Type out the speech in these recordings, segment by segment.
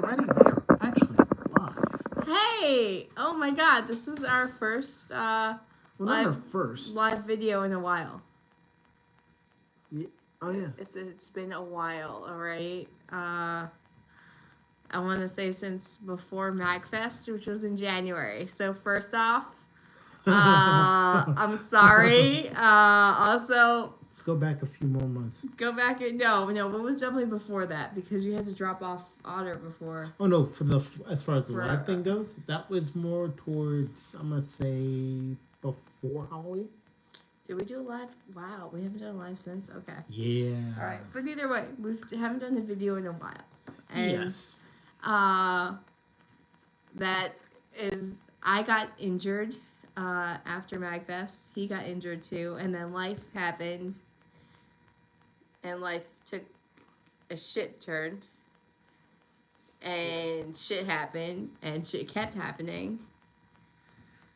everybody. We are actually live. Hey! Oh my god, this is our first Well, not our first. live video in a while. Yeah. Oh, yeah. It's been a while, alright? I want to say since before MagFest, which was in January. So first off, I'm sorry. Also, Let's go back a few more months. go back and no, it was definitely before that because you had to drop off Otter before. Oh, no, as far as the For- live thing goes, that was more towards, I'm going to say, before Halloween. Did we do a live? Wow, we haven't done a live since? Okay. Yeah. All right, but either way, we haven't done a video in a while. And, Yes. that is, I got injured after MagFest. He got injured too, and then life happened, and life took a shit turn, and shit happened, and shit kept happening.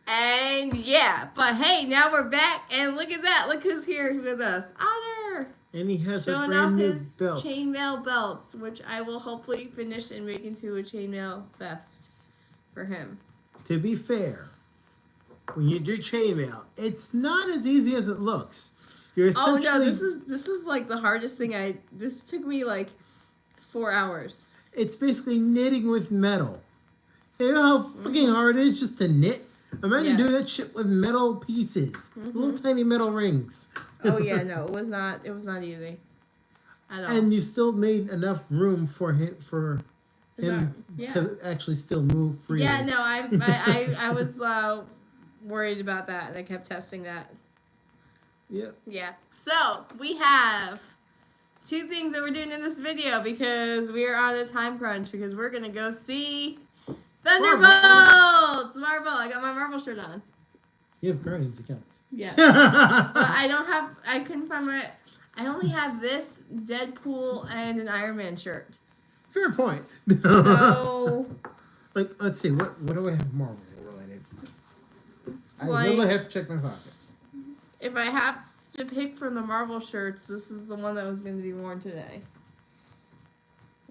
And yeah, but hey, now we're back, and look at that. Look who's here with us. Otter! And he has a Showing brand off new his belt. chainmail belts, which I will hopefully finish and make into a chainmail vest for him. To be fair, when you do chainmail, it's not as easy as it looks. You're Oh essentially, no, this is like the hardest thing this took me like 4 hours. it's basically knitting with metal. You know how fucking hard it is just to knit? Imagine doing Yes. that shit with metal pieces. Little tiny metal rings. Oh yeah, no, it was not easy at all. And you still made enough room for him Yeah. to actually still move freely. Yeah, no, I was worried about that, and I kept testing that. Yep. Yeah. So we have 2 things that we're doing in this video because we are on a time crunch because we're gonna go see Thunderbolts! Marvel. I got my Marvel shirt on. You have Guardians of the Galaxy. Yeah. But I couldn't find I only have this Deadpool and an Iron Man shirt. Fair point. So like, let's see, what do I have Marvel related? I Like- literally have to check my pockets. if I have to pick from the Marvel shirts, this is the one that was going to be worn today.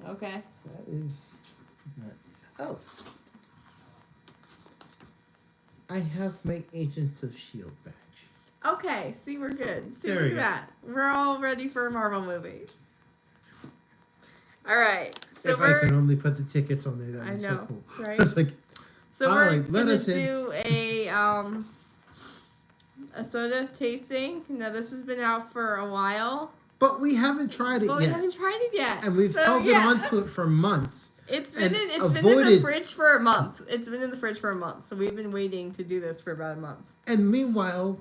Okay. That is. Oh. I have my Agents of S.H.I.E.L.D. badge. Okay, see, we're good. See, There look we at go. that. We're all ready for a Marvel movie. All right, so If I can only put the tickets on there, I that'd be know, so cool. right? I was like, so all we're right, let gonna us in. do a soda tasting. Now this has been out for a while, but we haven't tried it but we yet. haven't tried it yet. And we've So, held yeah. it onto it for months. It's and been in the avoided- fridge for a month. It's been in the fridge for a month, so we've been waiting to do this for about a month. And meanwhile,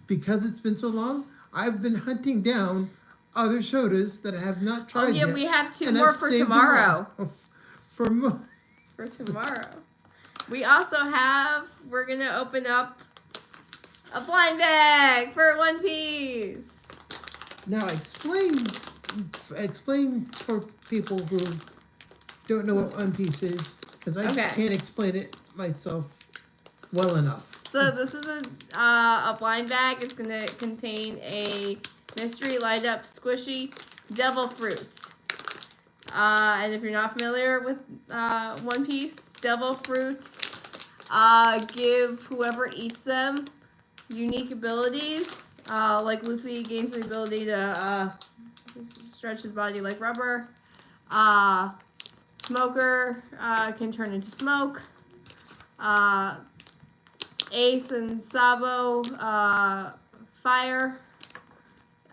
because it's been so long, I've been hunting down other sodas that I have not tried Oh yeah, yet. we have 2 and more I've for saved them tomorrow. all. For For tomorrow. We also we're going to open up a blind bag for One Piece. Now explain for people who don't know what One Piece is, because I Okay. can't explain it myself well enough. So this is a blind bag. It's going to contain a mystery light up squishy devil fruit. And if you're not familiar with One Piece, devil fruits give whoever eats them unique abilities. Like Luffy gains the ability to stretch his body like rubber. Smoker can turn into smoke. Ace and Sabo, fire.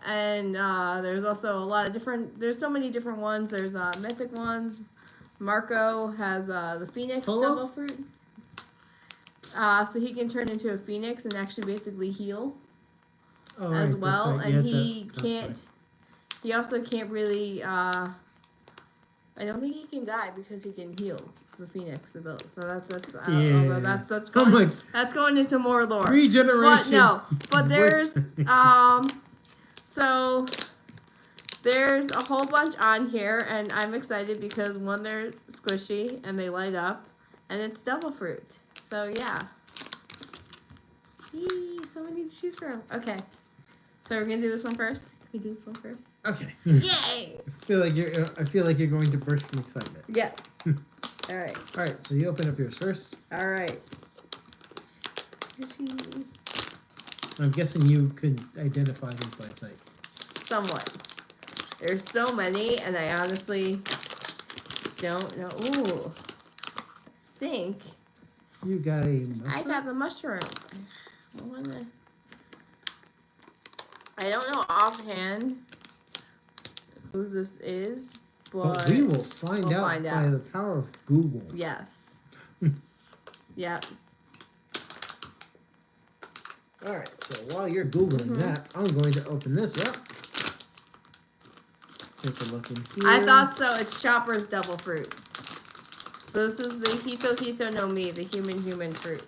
And there's also a lot of there's so many different ones. There's mythic ones. Marco has the Phoenix Hello? devil fruit. So he can turn into a phoenix and actually basically heal Oh, as right, well. that's right. And You had that cosplay. he also can't really, I don't think he can die because he can heal the Phoenix ability. So that's Yeah. that's I'm going like, that's going into more lore. regeneration. But no, but there's Works. so there's a whole bunch on here, and I'm excited because one, they're squishy and they light up, and it's devil fruit. So yeah. Yee, so many to choose from. Okay, so we're gonna do this one first. You do this one first. Okay. Yay! I feel like you're going to burst from excitement. Yes. All right. All right, so you open up yours first. All right. I'm guessing you could identify these by sight. Somewhat. There's so many, and I honestly don't know. Ooh. Think You got a mushroom? I got the mushroom. I don't know offhand whose this is, but we will find we'll out find by out. the power of Google. Yes. Yep. All right, so while you're Googling that, I'm going to open this up. Take a look in here. I thought so. It's Chopper's Devil Fruit. So this is the Hito Hito no Mi, the human fruit.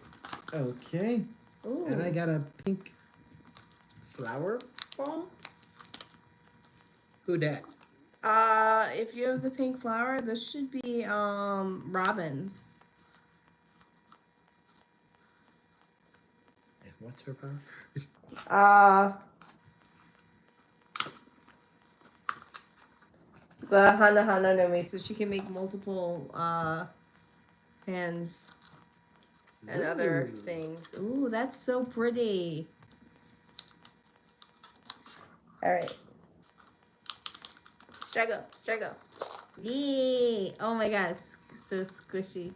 Okay. Ooh. And I got a pink flower ball. Who dat? If you have the pink flower, this should be Robin's. And what's her power? The Hana Hana no Mi, so she can make multiple hands and other Ooh. things. Ooh, that's so pretty. All right. Struggle. Yay! Oh my god, it's so squishy.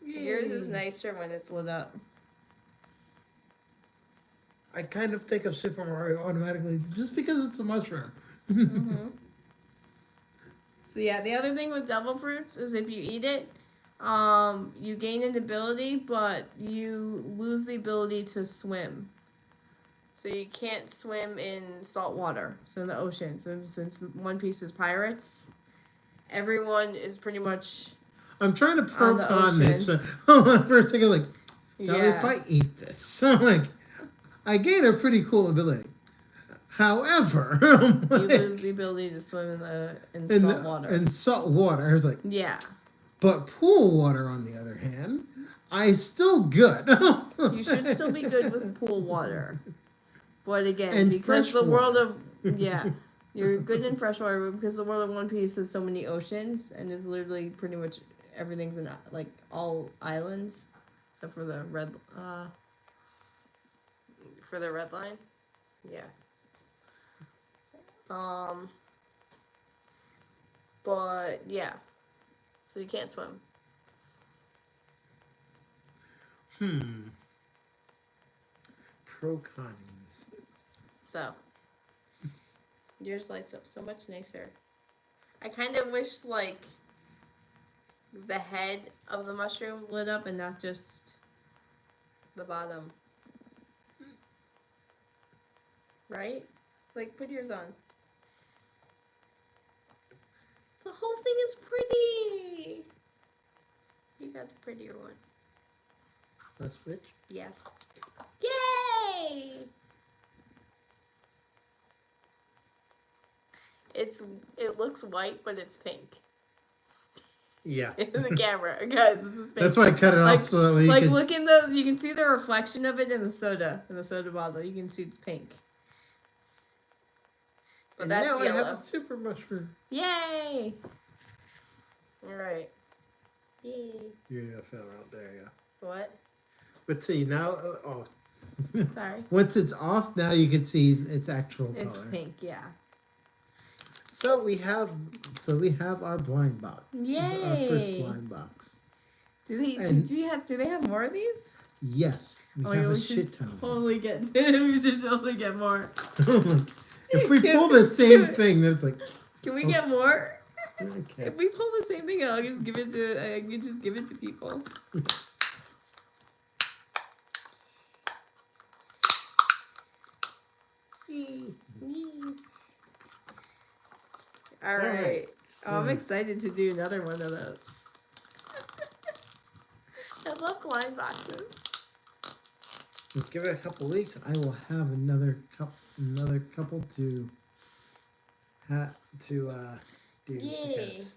Yours is Yay. nicer when it's lit up. I kind of think of Super Mario automatically just because it's a mushroom. Mm-hmm. So yeah, the other thing with devil fruits is if you eat it, you gain an ability, but you lose the ability to swim. So you can't swim in salt water, so in the ocean. So since One Piece is pirates, everyone is pretty much I'm trying to pro On the con this. ocean. For a second, like, now yeah. if I eat this, I'm like, I gain a pretty cool ability. However, You lose the ability to swim in salt water. In salt water, I was like, Yeah. but pool water, on the other hand, I still good. You should still be good with pool water. But again, And because fresh the world water. of yeah, you're good in freshwater because the world of One Piece has so many oceans and is literally pretty much everything's in like all islands except for the red line. Yeah. But yeah. So you can't swim. Pro conning this. So yours lights up so much nicer. I kind of wish like the head of the mushroom lit up and not just the bottom. Right? Like put yours on. The whole thing is pretty. You got the prettier one. Let's switch. Yes. Yay! It looks white, but it's pink. Yeah. In the camera, guys, this is pink. That's why I cut it off so that way you Like could... look you can see the reflection of it in the soda bottle. You can see it's pink. But And that's now yellow. I have a super mushroom. Yay! All right. Yay. You're gonna fell out there, yeah. What? But see now, Sorry. once it's off, now you can see its actual It's color. pink, yeah. So we have our blind box. Yay! Our first blind box. Do they have more of these? Yes, we have a shit ton of them. Totally get we should totally get more. Like, if we pull the same thing, then it's like, Can we get more? okay. If we pull the same thing, I can just give it to people. All right. So Oh, I'm excited to do another one of those. I love blind boxes. give it a couple weeks. I will have another couple to do. Yay. Because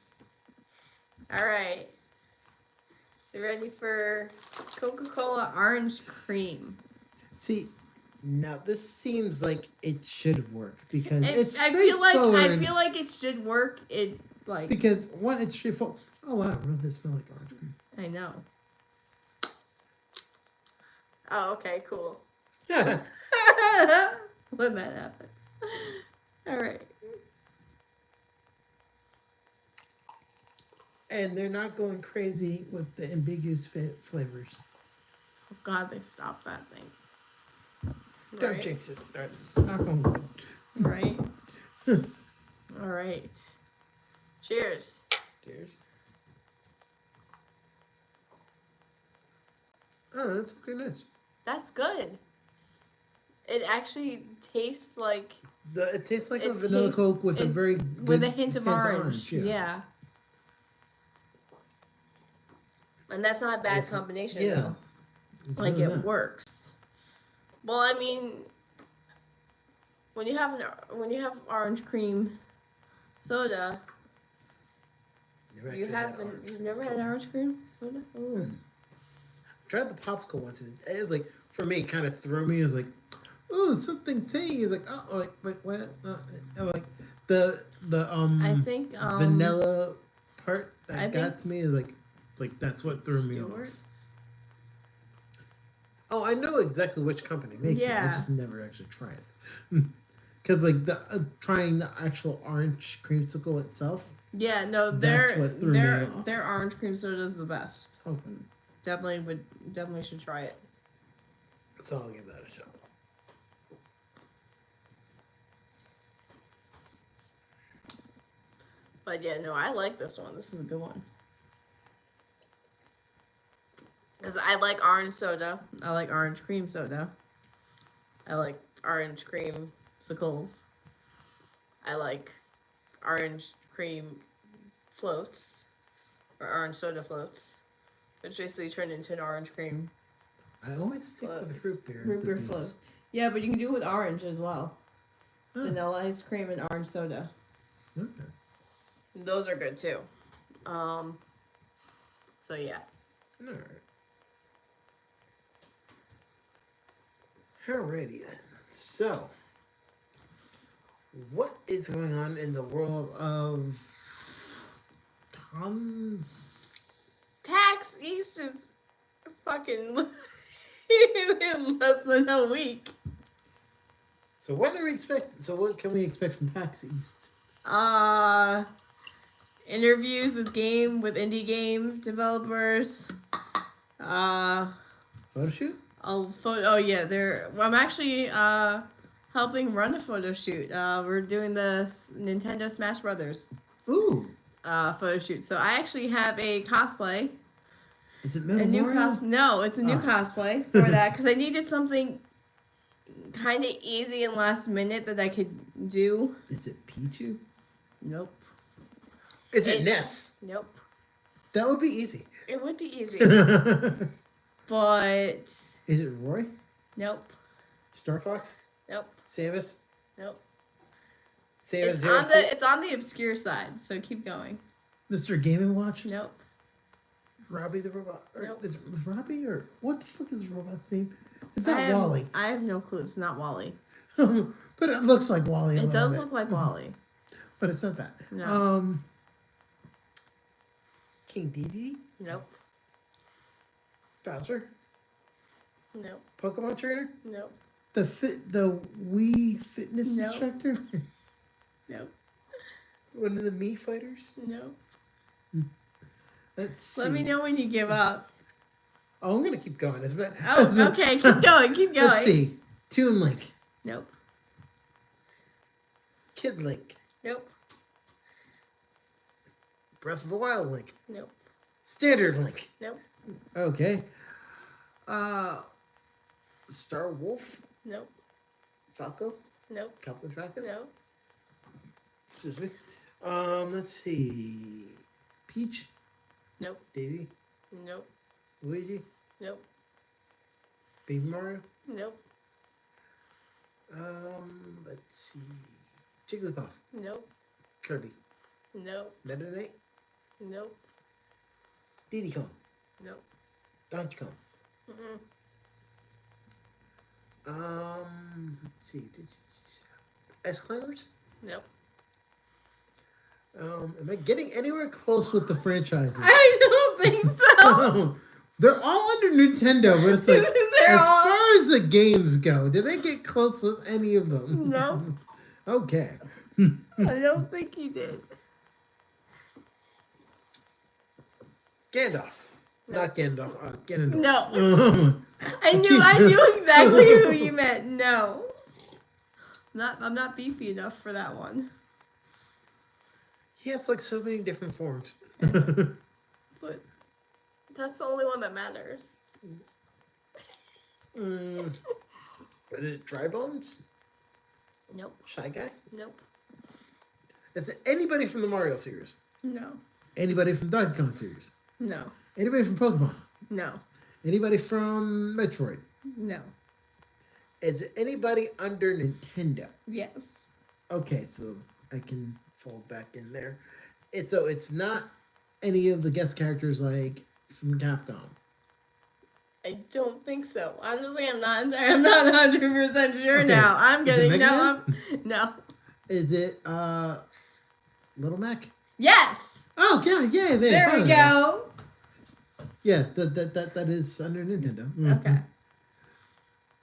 All right. You ready for Coca-Cola orange cream? See, now this seems like it should work because It, it's I feel straightforward. like it should work. It like Because one, it's straightforward. Oh wow, it really does smell like orange cream. I know. Oh, okay, cool. Yeah. When that happens. All right. And they're not going crazy with the ambiguous flavors. Oh God, they stopped that thing. Don't Right. jinx it. Knock on wood. Right. All right. Cheers. Cheers. Oh, that's okay, nice. That's good. It actually tastes like It tastes like a It vanilla tastes- Coke with a it- very with good a hint of orange. yeah. Yeah. And that's not a bad It's- combination. yeah. Though. It's Like really it not. works. Well, I mean, when you have orange cream soda, Never you've never had orange cream soda. Ooh. Hmm. I tried the popsicle once, and it was like, for me, it kind of threw me. It was like, oh, something tangy. It's like, oh, like, wait, what? I'm like the I think vanilla part that I got to me is like that's what threw me off. Stewart's. Oh, I know exactly which company makes it. I Yeah. just never actually tried it. Because like trying the actual orange creamsicle itself. Yeah, no, That's what threw me off. their orange cream soda is the best. Okay, Definitely should try it. so I'll give that a shot. But yeah, no, I like this one. This is a good one. Because I like orange soda. I like orange cream soda. I like orange cream sickles. I like orange cream floats. Or orange soda floats. Which basically turned into an orange cream I always stick with the fruit beer. root beer float. Yeah, but you can do it with orange as well. Oh, Vanilla ice cream and orange soda. okay. Those are good too. So yeah. All right. Alrighty then. So, what is going on in the world of Tom's? PAX East is fucking in less than a week. So what do we expect? So what can we expect from PAX East? Interviews with indie game developers. Photo shoot? Oh yeah, I'm actually helping run a photo shoot. We're doing the Nintendo Smash Brothers Ooh, photo shoot. So I actually have a cosplay. is it A Metal new Mario? No, it's a new Oh. cosplay for that because I needed something kind of easy and last minute that I could do. Is it Pichu? Nope. Is it It- Ness? Nope. That would be easy. It would be easy, Is but it Roy? nope. Star Fox? Nope. Samus? Nope. Samus It's Zero on Suit? it's on the obscure side, so keep going. Mr. Game & Watch? Nope. Robbie the robot? Or Nope. is it Robbie or what the fuck is the robot's name? It's I not have- Wally. I have no clue. It's not Wally. But it looks like Wally. A It little does bit. look like Wally. But it's not that. No. King Dedede? Nope. Bowser? Nope. Pokemon trainer? Nope. The Wii fitness No. instructor? Nope. One of the Mii fighters? Nope. Let's see. Let me know when you give up. Oh, I'm gonna keep going. Oh, okay. Keep going. Keep going. Let's see. Toon Link. Nope. Kid Link. Nope. Breath of the Wild Link. Nope. Standard Link. Nope. Okay. Star Wolf. Nope. Falco. Nope. Captain Falcon. Nope. Excuse me. Let's see. Peach. Nope. Daisy. Nope. Luigi. Nope. Baby Mario. Nope. Let's see. Jigglypuff. Nope. Kirby. Nope. Meta Knight. Nope. Diddy Kong. Nope. Donkey Kong. Mm-mm. Let's see. Ice Climbers? Nope. Am I getting anywhere close with the franchises? I don't think so. They're all under Nintendo, but it's like, They're as all- far as the games go, did I get close with any of them? No. Okay. I don't think you did. Gandalf. No. Not Gandalf. Ganondorf. No. I knew exactly who you meant. No. I'm not beefy enough for that one. He has like so many different forms. But that's the only one that matters. Is it Dry Bones? Nope. Shy Guy? Nope. Is it anybody from the Mario series? No. Anybody from Donkey Kong series? No. Anybody from Pokemon? No. Anybody from Metroid? No. Is it anybody under Nintendo? Yes. Okay, so I can fold back in there. It's not any of the guest characters like from Capcom. I don't think so. Honestly, I'm not 100% sure Okay. now. I'm Is it getting Mega no. Man? No. Is it Little Mac? Yes. Oh yeah, There we go. Yeah, that is under Nintendo. Mhm. Okay.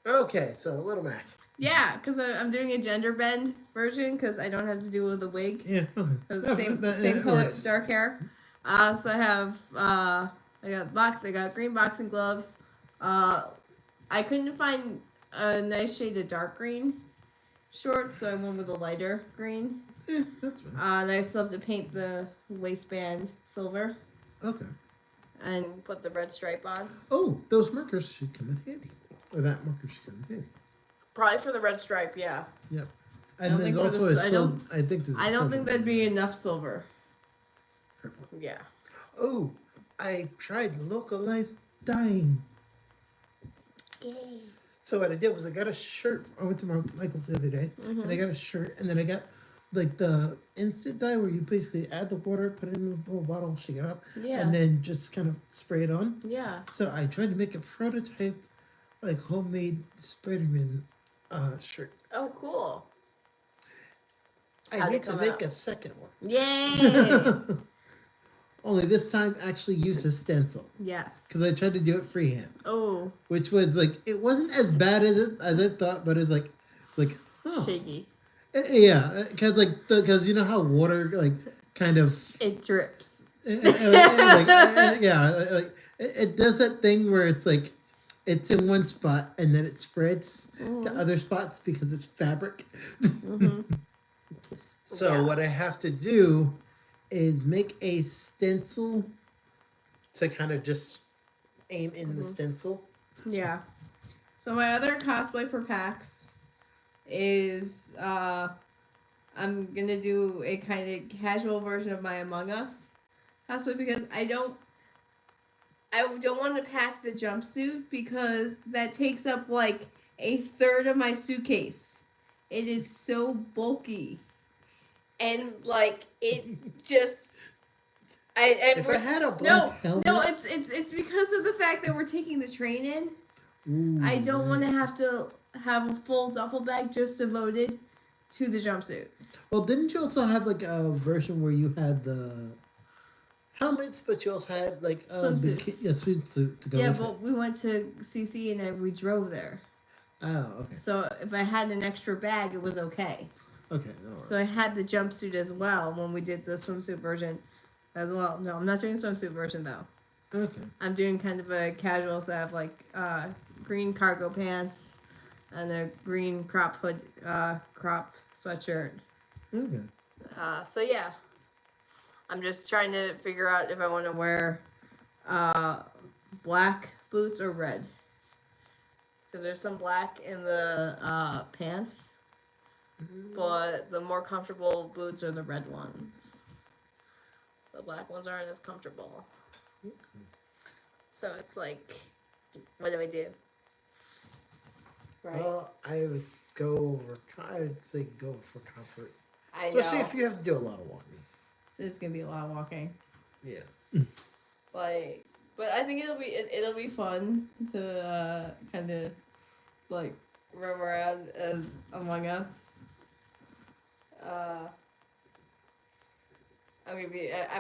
Okay, so Little Mac. Yeah, because I'm doing a gender bend version because I don't have to do with a wig. Yeah. Okay. It's Yeah, the same that color, works. dark hair. So I have I got green boxing gloves. I couldn't find a nice shade of dark green short, so I went with a lighter green. Yeah, that's fine. And I still have to paint the waistband silver Okay. and put the red stripe on. Oh, those markers should come in handy. Or that marker should come in handy. Probably for the red stripe, yeah. Yep. I And don't there's think also for the- a I silver. I think there's. I don't think that'd be enough silver. Purple. Yeah. Oh, I tried localized dyeing. Yay. So what I did was I got a shirt. I went to Michael's the other day, and I got a shirt, and then I got like the instant dye where you basically add the water, put it in a little bottle, shake it up, Yeah. and then just kind of spray it on. Yeah. So I tried to make a prototype, like homemade Spider-Man shirt. Oh, cool. I How'd it need to come make out? a second one. Yay. Only this time actually use a stencil Yes. because I tried to do it freehand, Oh, which was like it wasn't as bad as I thought, but it's like huh. shaky. Yeah, because you know how water like kind of It drips. it does that thing where it's like it's in one spot and then it spreads to other spots because it's fabric. Mm-hmm. So Yeah. what I have to do is make a stencil to kind of just aim in the stencil. Yeah. So my other cosplay for PAX is I'm gonna do a kind of casual version of my Among Us cosplay because I don't want to pack the jumpsuit because that takes up like a third of my suitcase. It is so bulky. And like it just If I had a black helmet, no, it's because of the fact that we're taking the train in. Ooh, I don't want to have to have a full duffel bag just devoted to the jumpsuit. Well, didn't you also have like a version where you had the helmets, but you also had like a Swimsuits. swimsuit to go Yeah, with but it? we went to CC and then we drove there. Oh, okay, So if I had an extra bag, it was okay. okay, all right. So I had the jumpsuit as well when we did the swimsuit version as well. No, I'm not doing swimsuit version though. Okay, I'm doing kind of a casual, so I have like green cargo pants and a green crop hood, crop sweatshirt. okay. So yeah, I'm just trying to figure out if I want to wear black boots or red. Because there's some black in the pants, but the more comfortable boots are the red ones. The black ones aren't as comfortable. So it's like, what do I do? Right. Well, I would go over. I would say go for comfort, I especially know. if you have to do a lot of walking. So it's gonna be a lot of walking. Yeah. Like, But I think it'll be fun to kind of like roam around as Among Us. I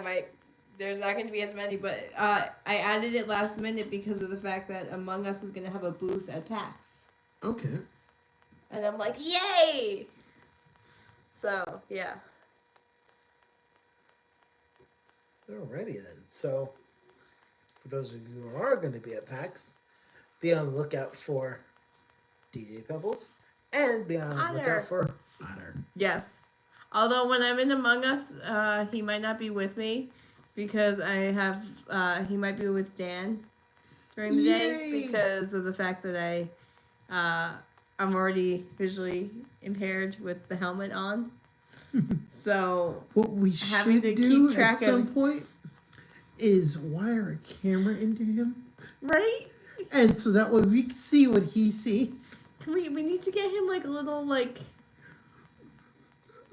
might. There's not going to be as many, but I added it last minute because of the fact that Among Us is going to have a booth at PAX, Okay. and I'm like, yay! So yeah. Alrighty then. So, for those of you who are going to be at PAX, be on the lookout for DJ Pebbles and be on the Otter. lookout for Otter. Yes. Although when I'm in Among Us, he might not be with me because I have he might be with Dan during the day Yay! because of the fact that I'm already visually impaired with the helmet on. So What we having should to do keep track at some of- point is wire a camera into him, right? and so that way we can see what he sees. We need to get him like a little like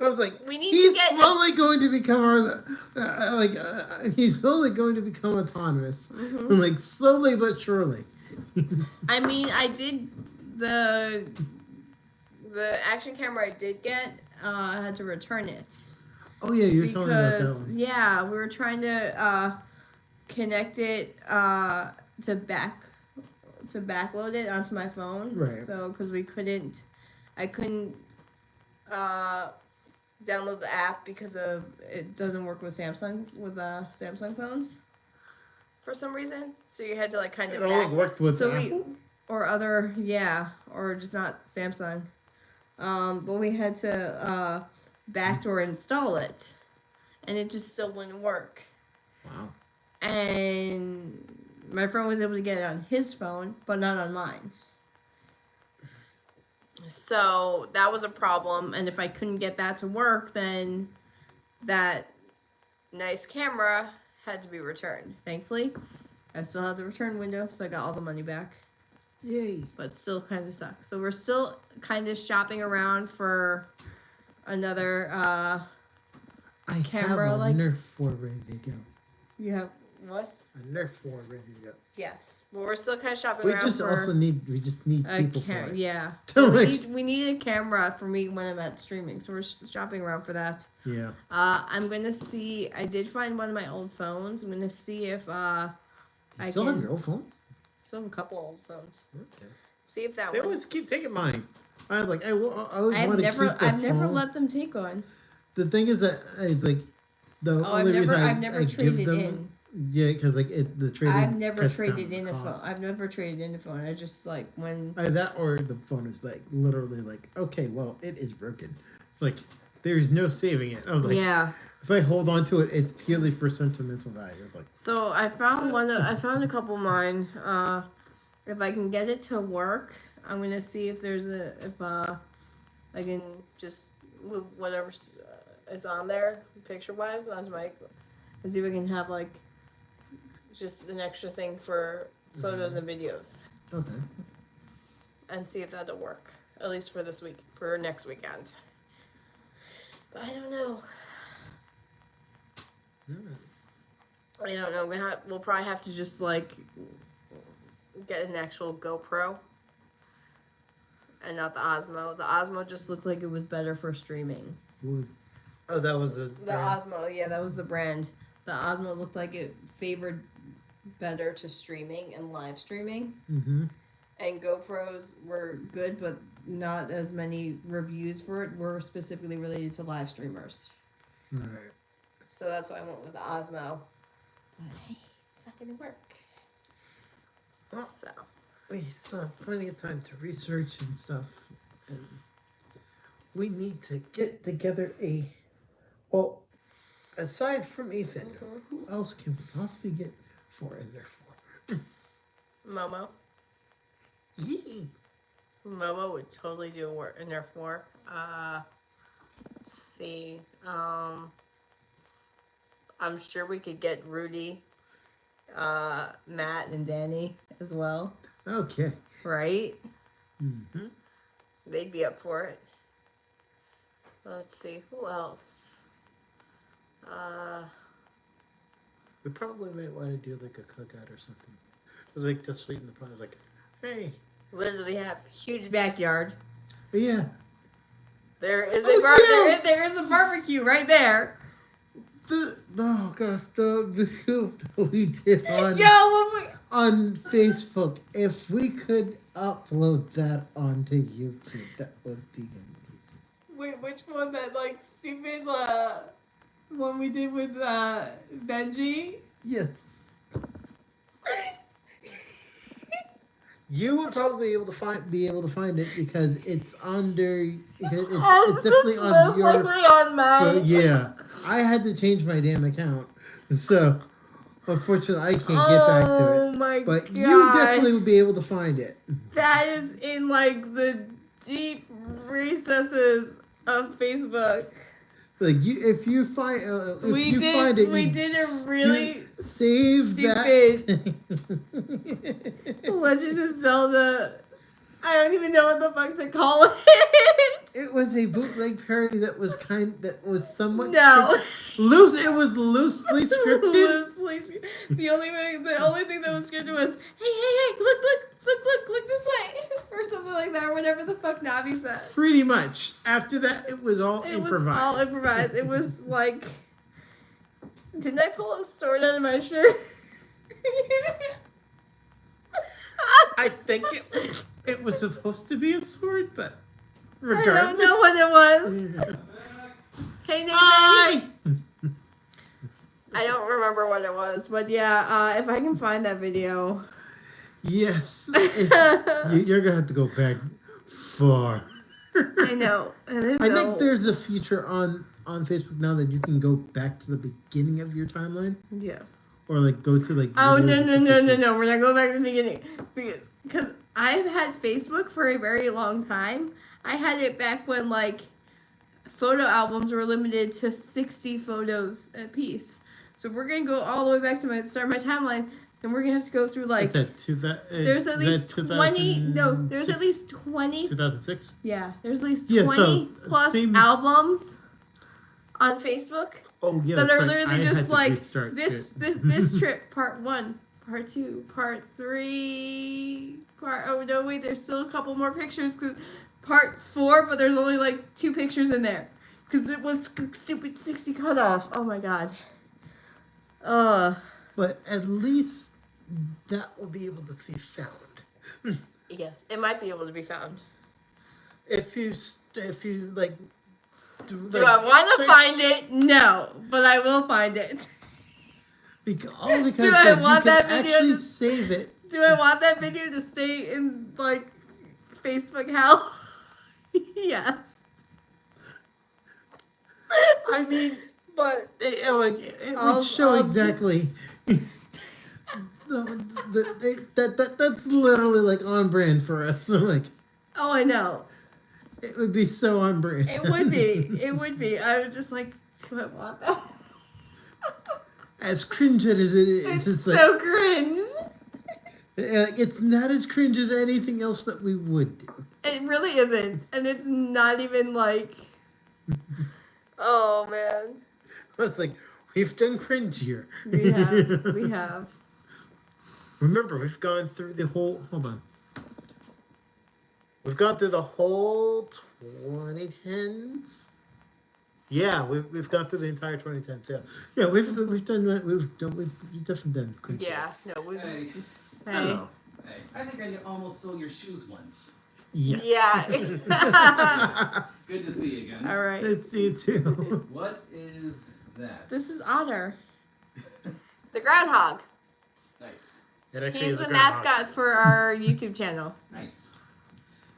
I was like, we need he's to get slowly going to become he's slowly going to become autonomous, Mhm. and like slowly but surely. I mean, I did the action camera I did get. I had to return it Oh yeah, you were telling me about that because one. yeah, we were trying to connect it to backload it onto my phone. Right. So because I couldn't download the app because of it doesn't work with Samsung phones for some reason. So you had to like kind It of only worked with so Apple. or just not Samsung. But we had to backdoor install it, and it just still wouldn't work. Wow. And my friend was able to get it on his phone, but not on mine. So that was a problem, and if I couldn't get that to work, then that nice camera had to be returned. Thankfully, I still have the return window, so I got all the money back. Yay. But still kind of sucks. So we're still kind of shopping around for another I camera, have a like- Nerf 4 ready to go. You have what? A Nerf 4 ready to go. Yes. Well, we're still kind of shopping We around just for also need a people for it. Yeah. To Well, like- we need a camera for me when I'm at streaming, so we're just shopping around for that. Yeah. I'm gonna see. I did find one of my old phones. I'm gonna see if You I still have can- your old phone? still have a couple old phones. Okay. See if that They one. always keep taking mine. I was like, I always I've want to never keep the I've never phone. let them take one. The thing is that it's like the Oh, I've only never reason I've never I give traded them. in. Yeah, because like the trading. I've never cuts traded down in the a phone. cost. I've never traded in a phone. I just like when That or the phone is like literally like, okay, well, it is broken. Like there's no saving it. I was like, yeah. if I hold on to it, it's purely for sentimental value. It's like, So I found I found a couple of mine. If I can get it to work, I'm gonna see if I can just move whatever is on there picture wise onto my, and see if I can have like just an extra thing for photos and videos, okay. and see if that'll work at least for this week, for next weekend. But I don't know. I don't know. We'll probably have to just like get an actual GoPro and not the Osmo. The Osmo just looked like it was better for streaming. What was, oh, that was a. The Osmo, yeah, that was the brand. The Osmo looked like it favored better to streaming and live streaming. Mm-hmm. And GoPros were good, but not as many reviews for it were specifically related to live streamers. Right. So that's why I went with the Osmo. But hey, it's not gonna work. Well, So we still have plenty of time to research and stuff, and we need to get together a. Well, aside from Ethan, Mhm. who else can we possibly get for in there for? Momo. Yee. Momo would totally do a Nerf war. Let's see. I'm sure we could get Rudy, Matt, and Danny as well, Okay. right? Mm-hmm. They'd be up for it. Let's see, who else? We probably might want to do like a cookout or something. It was like just sweeten the pot. Like, hey, Literally have huge backyard. yeah. There is Oh, yeah. there is a barbecue right there. Oh gosh, the video that we did on Facebook. If we could upload that onto YouTube, that would be amazing. Wait, which one? That like stupid one we did with Benji? Yes. You would probably be able to find it because it's under. It's definitely on your. Likely on mine. So, yeah, I had to change my damn account, so unfortunately I can't get back to it. Oh my But god! you definitely would be able to find it. That is in like the deep recesses of Facebook. Like if you find We did a really save stupid that. Legend of Zelda. I don't even know what the fuck to call it. It was a bootleg parody that was somewhat No. It was loosely scripted. The only thing that was scripted was, hey, look this way, or something like that, or whatever the fuck Navi said. Pretty much. After that, it was all improvised. It was all improvised. It was like, didn't I pull a sword out of my shirt? I think it was supposed to be a sword, but I regardless. don't know what it was. Hey, Nathan. Hi! I don't remember what it was, but yeah, if I can find that video. Yes. You're going to have to go back far. I know. I think there's a feature on Facebook now that you can go back to the beginning of your timeline. Yes. Or like go to like. Oh, no. We're not going back to the beginning. Because I've had Facebook for a very long time. I had it back when like photo albums were limited to 60 photos a piece. So we're going to go all the way back to my start of my timeline. And we're going to have to go through like. There's at least 20. No, there's at least 20. 2006? Yeah, there's at least 20 plus same albums on Facebook. Oh, yeah. That are right. literally I just had to like restart this trip, part 1, part 2, part 3, oh no, wait, there's still a couple more pictures, cause part 4, but there's only like 2 pictures in there. Because it was stupid 60 cutoff. Oh my god. But at least that will be able to be found. Yes, it might be able to be found. If you like. Do I want to find it? No, but I will find it. Because Do I want you that can video actually to- save it. Do I want that video to stay in like Facebook hell? Yes. I mean, but it I'll- would show I'll- exactly. That's literally like on brand for us. So like, oh, I know. it would be so on brand. It would be. It would be. I would just like, do I want that? As cringe as it is, It's like, so cringe. it's not as cringe as anything else that we would do. It really isn't, and it's not even like. Oh man. It's like we've done cringe here. We have. We have. Remember, we've gone through the whole. Hold on. We've gone through the whole 2010s. Yeah, we've gone through the entire 2010s. Yeah, we've definitely done cringe. Yeah. No. We. Hey, I Hey. don't know. hey, I think I almost stole your shoes once. Yes. Yeah. Good to see you again. All right. Let's see too. What is that? This is Otter, the groundhog. Nice. It actually He's is a the groundhog. mascot for our YouTube channel. Nice.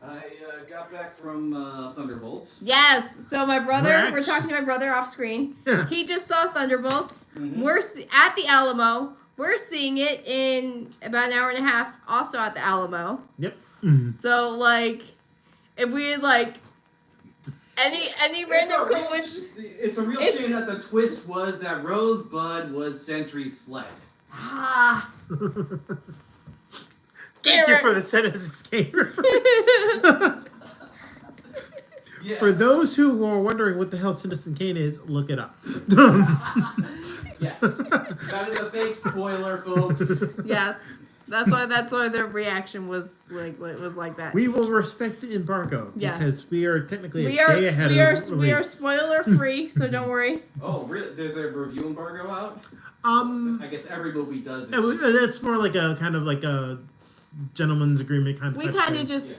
I got back from Thunderbolts. Yes. So my brother, we're Rex. talking to my brother off screen. He just saw Thunderbolts. Mhm. We're at the Alamo. We're seeing it in about an hour and a half, also at the Alamo. Yep. Mhm. So like, if we had like any random coincidence. It's a real It's- shame that the twist was that Rosebud was Sentry's sled. Ah. Thank you Garrett. for the sentence escape. Yeah. For those who are wondering what the hell Citizen Kane is, look it up. Yes. That is a fake spoiler, folks. Yes. That's why their reaction was like that. We will respect the embargo Yes. because we are technically We a are day ahead we of are the we are release. spoiler free, so don't worry. Oh, really? There's a review embargo out? Um, I guess every movie does it. that's more like a kind of like a gentleman's agreement kind of. We type kind thing. of just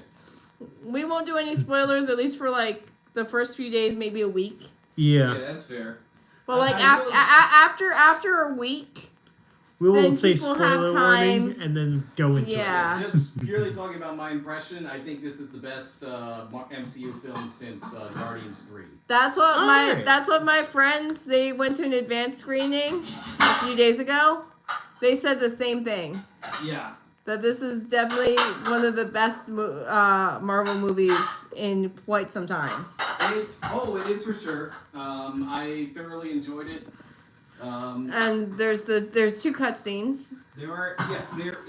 we won't do any spoilers, at least for like the first few days, maybe a week. Yeah, Yeah, that's fair. But like I will- after a week, we will then say people have spoiler time. warning and then go into Yeah. Just purely talking about my impression, I think this is the best MCU film since Guardians 3. that's what Alright. that's what my friends, they went to an advanced screening a few days ago. They said the same thing. Yeah. That this is definitely one of the best Marvel movies in quite some time. It is for sure. I thoroughly enjoyed it. And there's two cutscenes. There is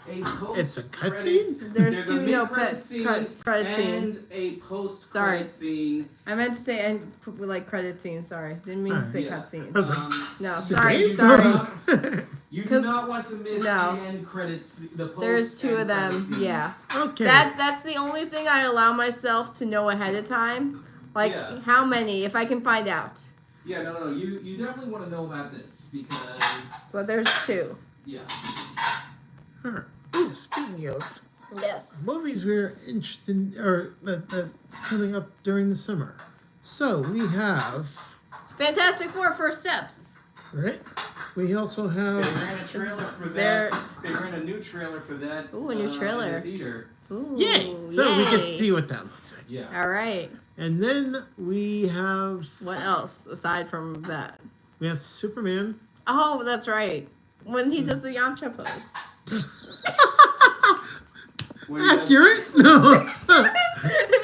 a post. It's a cutscene? There's two a mid-credit credit scene scene. and a post Sorry. credit scene. I meant to say and put like credit scene. Sorry, didn't mean to say Yeah. cutscene. I was like, No, The sorry, game? sorry. You do 'Cause- not want to miss No. the end credits. The post There's two and of them. credit scenes. Yeah, Okay. that's the only thing I allow myself to know ahead of time. Like Yeah. how many, if I can find out. Yeah, no. You definitely want to know about this because But there's two. yeah. Alright. Ooh, speaking of Yes. movies we're interested in, or that's coming up during the summer. So we have, Fantastic Four: First Steps. right? We also They have, ran a trailer for There- that. They ran a new trailer for that. Ooh, a new in trailer. the theater. Ooh, yay! So we yay. can see what that looks like. Yeah. All right. And then we have What else aside from that? Superman. Oh, that's right. When he does the Yamcha pose. When he does- Accurate? No. Have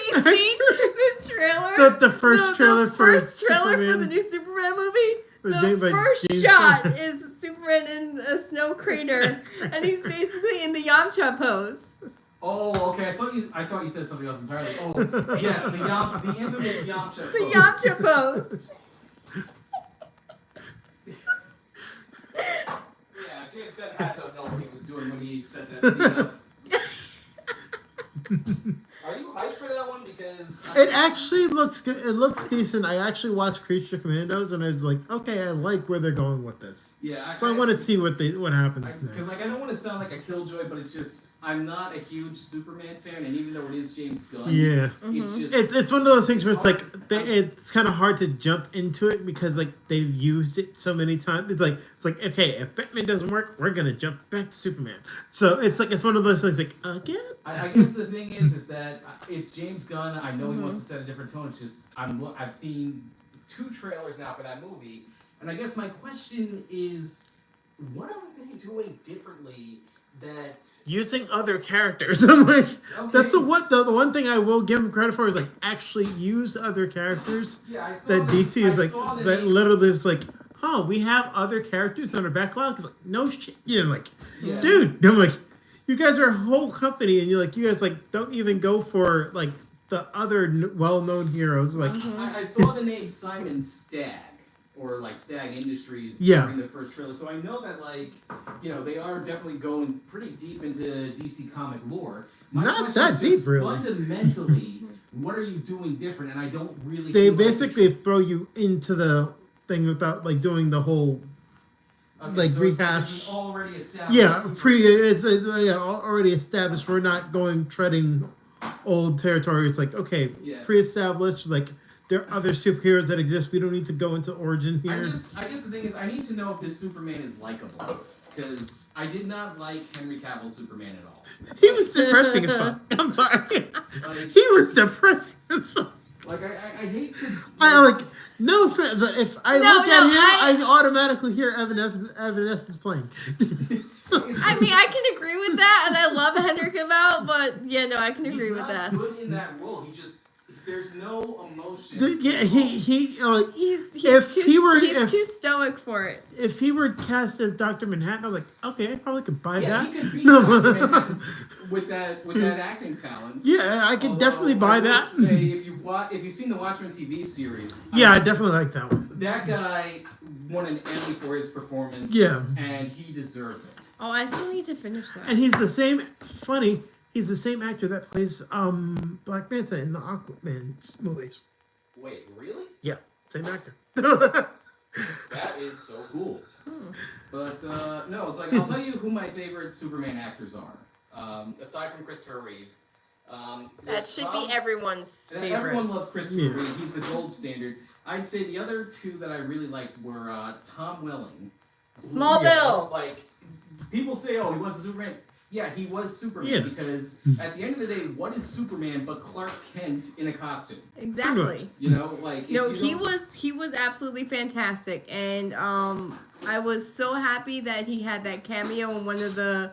you seen the trailer? the first trailer the for first trailer Superman for the new Superman movie. was The made by first James shot Gunn. is Superman in a snow crater, and he's basically in the Yamcha pose. Oh, okay. I thought you said something else entirely. Oh, yes, the infamous Yamcha. The pose. Yamcha pose. Yeah, James Gunn had to know what he was doing when he set that scene up. Are you hyped for that one? Because It actually looks good. It looks decent. I actually watched Creature Commandos, and I was like, okay, I like where they're going with this. yeah, So I want to see what happens because next. I don't want to sound like a killjoy, but it's just I'm not a huge Superman fan, and even though it is James Gunn, Yeah. it's Mhm. just It's one of those things where it's like hard. it's kind of hard to jump into it because like they've used it so many times. It's like okay, if Batman doesn't work, we're gonna jump back to Superman. So it's one of those things like again. I guess the thing is that it's James Gunn. I know he Mhm. wants to set a different tone. It's just I've seen 2 trailers now for that movie, and I guess my question is, what are they doing differently that? Using other characters. I'm like, Okay, that's the one thing I will give him credit for is like actually use other characters. yeah, I saw That DC is I like saw the that names. literally is like, oh, we have other characters on our backlog. It's like, no shit. Yeah, I'm like, Yeah. dude, I'm like, you guys are a whole company, and you guys like don't even go for like the other well-known heroes. Like, Mhm. I saw the name Simon Stagg, or like Stagg Industries Yeah. during the first trailer, so I know that they are definitely going pretty deep into DC comic lore. My Not question that is deep, just really. Fundamentally, what are you doing different? And I don't really. they feel like basically throw you into the thing without like doing the whole like, so rehash. It's already established. already established. We're not going treading old territory. It's like okay, Yeah. pre-established. Like there are other superheroes that exist. We don't need to go into origin here. I guess the thing is, I need to know if this Superman is likable, because I did not like Henry Cavill's Superman at all. He was depressing as fuck. I'm sorry. Like, He was depressing as fuck. like I hate to. I like no offense, but if I No, look at no, him, I automatically hear Evan S is playing. I mean, I can agree with that, and I love Henry Cavill, but yeah, no, I can agree with that. He's not good in that role. There's no emotion. Yeah, he like He's If too, he were- he's if- too stoic for it. if he were cast as Dr. Manhattan, I was like, okay, I probably could buy Yeah, that. he could be No. Dr. Manhattan with that acting talent. Yeah, I could Although, definitely buy I will that. Say, if you if you've seen the Watchmen TV series, Yeah, I definitely like that one. that guy won an Emmy for his performance. Yeah. And he deserved it. Oh, I still need to finish that. And he's the same. Funny, he's the same actor that plays Black Manta in the Aquaman movies. Wait, really? Same actor. That is so cool. Hmm. But no, it's like I'll tell you who my favorite Superman actors are. Aside from Christopher Reeve. That there's should Tom- be everyone's favorite. Everyone loves Christopher Yeah. Reeve. He's the gold standard. I'd say the other two that I really liked were Tom Welling. who- Smallville. Like, people say, oh, he wasn't Superman. Yeah, he was Superman Yeah. because at the end of the day, what is Superman but Clark Kent in a costume? Exactly. You know, like if No, you he don't- was absolutely fantastic, and I was so happy that he had that cameo in one of the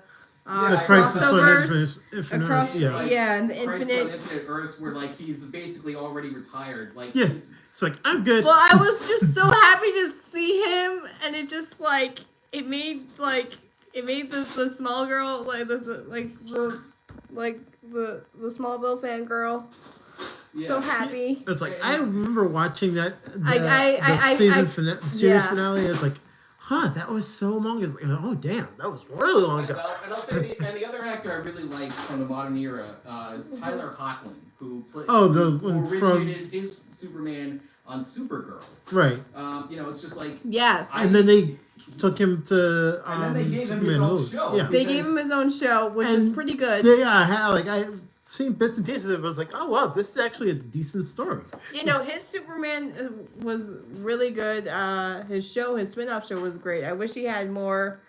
Yeah, The I- Crisis on crossovers Infinite across Earth, yeah. Like, and the Crisis on Infinite. Infinite Earths, where like he's basically already retired. Like, Yeah. he's- It's like, I'm good. Well, I was just so happy to see him, and it just like it made the small girl the Smallville fangirl so yeah. happy. It's like, I remember watching that I- season series yeah. finale. It's like, that was so long. It's like, oh, damn, that was really long ago. And I'll say and the other actor I really liked from the modern era is Tyler Hoechlin, who played Oh, the who one from- originated his Superman on Supergirl. Right. You know, it's just like Yes. I- And then they took him to And then they gave him his Superman own movies. show. Yeah. They gave him his own show, which was And pretty good. I've seen bits and pieces of it. I was like, oh, wow, this is actually a decent story. You know, his Superman was really good. His spin-off show was great. I wish he had more.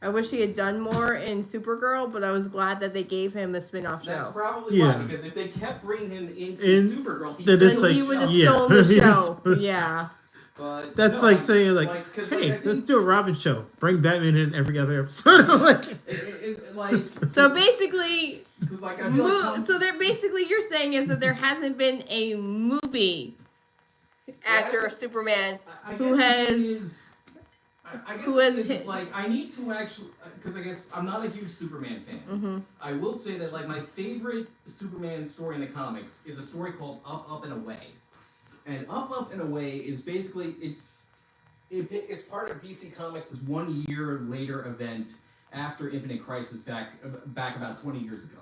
I wish he had done more in Supergirl, but I was glad that they gave him a spin-off that's show. probably Yeah. why, because if they kept bringing him into In- Supergirl, then it's Then like, he would have yeah. stolen the He show. was- Yeah. But That's no, like I- saying, like, 'cause, hey, I think- let's do a Robin show. Bring Batman in every other episode. I'm like, like So basically, because like I feel like Tom- so they're basically you're saying is that there hasn't been a movie actor Yeah, of Superman. I who guess the thing has- is- I guess who the has thing is, hit- like I need to actually because I guess I'm not a huge Superman fan. Mm-hmm. I will say that like my favorite Superman story in the comics is a story called Up, Up and Away, and Up, Up and Away is basically it's part of DC Comics' 1 year later event after Infinite Crisis back about 20 years ago.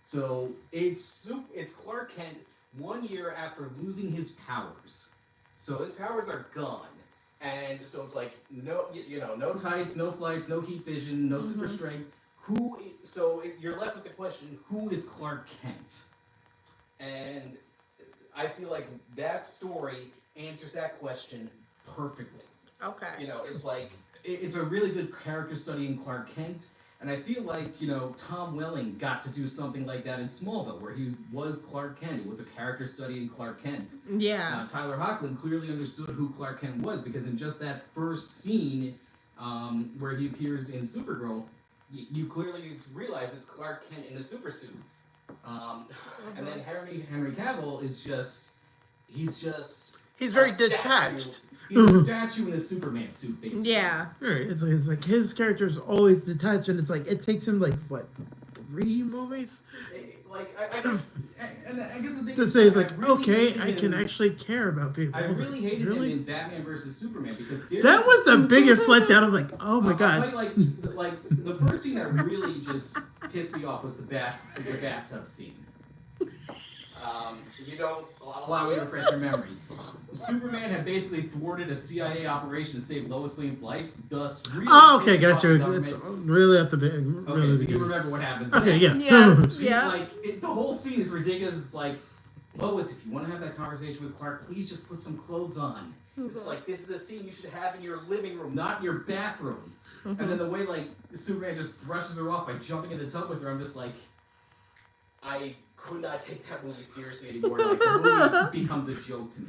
So it's Clark Kent 1 year after losing his powers. So his powers are gone. And so it's like no tights, no flights, no heat vision, no super Mhm. strength. You're left with the question: who is Clark Kent? And I feel like that story answers that question perfectly. Okay. You know, it's like it's a really good character study in Clark Kent, and I feel like Tom Welling got to do something like that in Smallville, where he was Clark Kent. It was a character study in Clark Kent. Yeah. Tyler Hoechlin clearly understood who Clark Kent was because in just that first scene where he appears in Supergirl, you clearly realize it's Clark Kent in a super suit. And then Henry Cavill is he's very a statue. detached. He's a statue in a Superman suit, basically. Yeah. Right. It's like his character's always detached, and it's like it takes him like what, 3 movies Like I guess, and I guess the thing to is, say it's I like, really okay, hated I can him- actually care about people. I was really like, hated really? him in Batman versus Superman because That was the biggest letdown. I was like, oh my I'll tell god. you, like the first scene that really just pissed me off was the bathtub scene. Allow me to refresh your memory. Superman had basically thwarted a CIA operation to save Lois Lane's life, thus really Oh, okay, pissing off got the you. government. It's really at the beginning. Okay, Really so you beginning. remember what happens. Okay, next. yeah. Yes. Yeah. Like the whole scene is ridiculous. It's like, Lois, if you want to have that conversation with Clark, please just put some clothes on. It's like this is a scene you should have in your living room, not your bathroom. And then the way like Superman just brushes her off by jumping in the tub with her, I'm just like, I could not take that movie seriously anymore. Like the movie becomes a joke to me.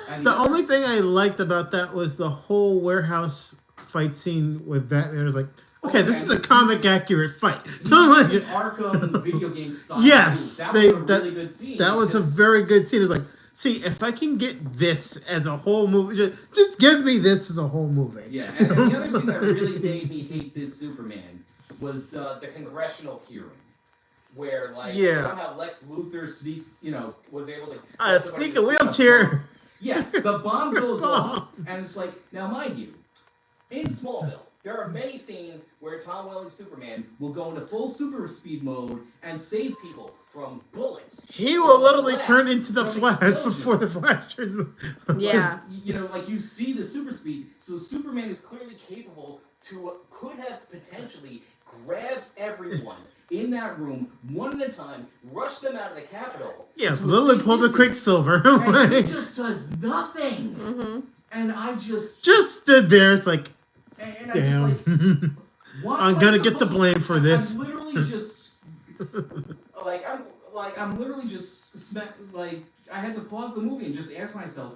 And The other only thing I liked about that was the whole warehouse fight scene with Batman. I was like, okay, this is a comic accurate fight. Like an Arkham video game style. Yes, that they- was a really good scene. That was a It's just- very good scene. It was like, see, if I can get this as a whole movie, just give me this as a whole movie. Yeah, and the other scene that really made me hate this Superman was the congressional hearing. where like Yeah. somehow Lex Luthor sneaks, was able to Sneak a wheelchair. Yeah, the bomb goes off, and it's like, now mind you, in Smallville, there are many scenes where Tom Welling's Superman will go into full super speed mode and save people from bullets. He will literally blasts, turn into the from Flash explosions. before the Flash turns. Yeah. Like you see the super speed, so Superman is clearly capable could have potentially grabbed everyone in that room one at a time, rushed them out of the Capitol. Yeah, to literally escape pull the history. Quicksilver. And he just does nothing. Mm-hmm. And I just stood there. It's like, and damn. I'm just like, what I'm am I gonna get the supposed- blame for this. I'm literally just I'm literally just I had to pause the movie and just ask myself,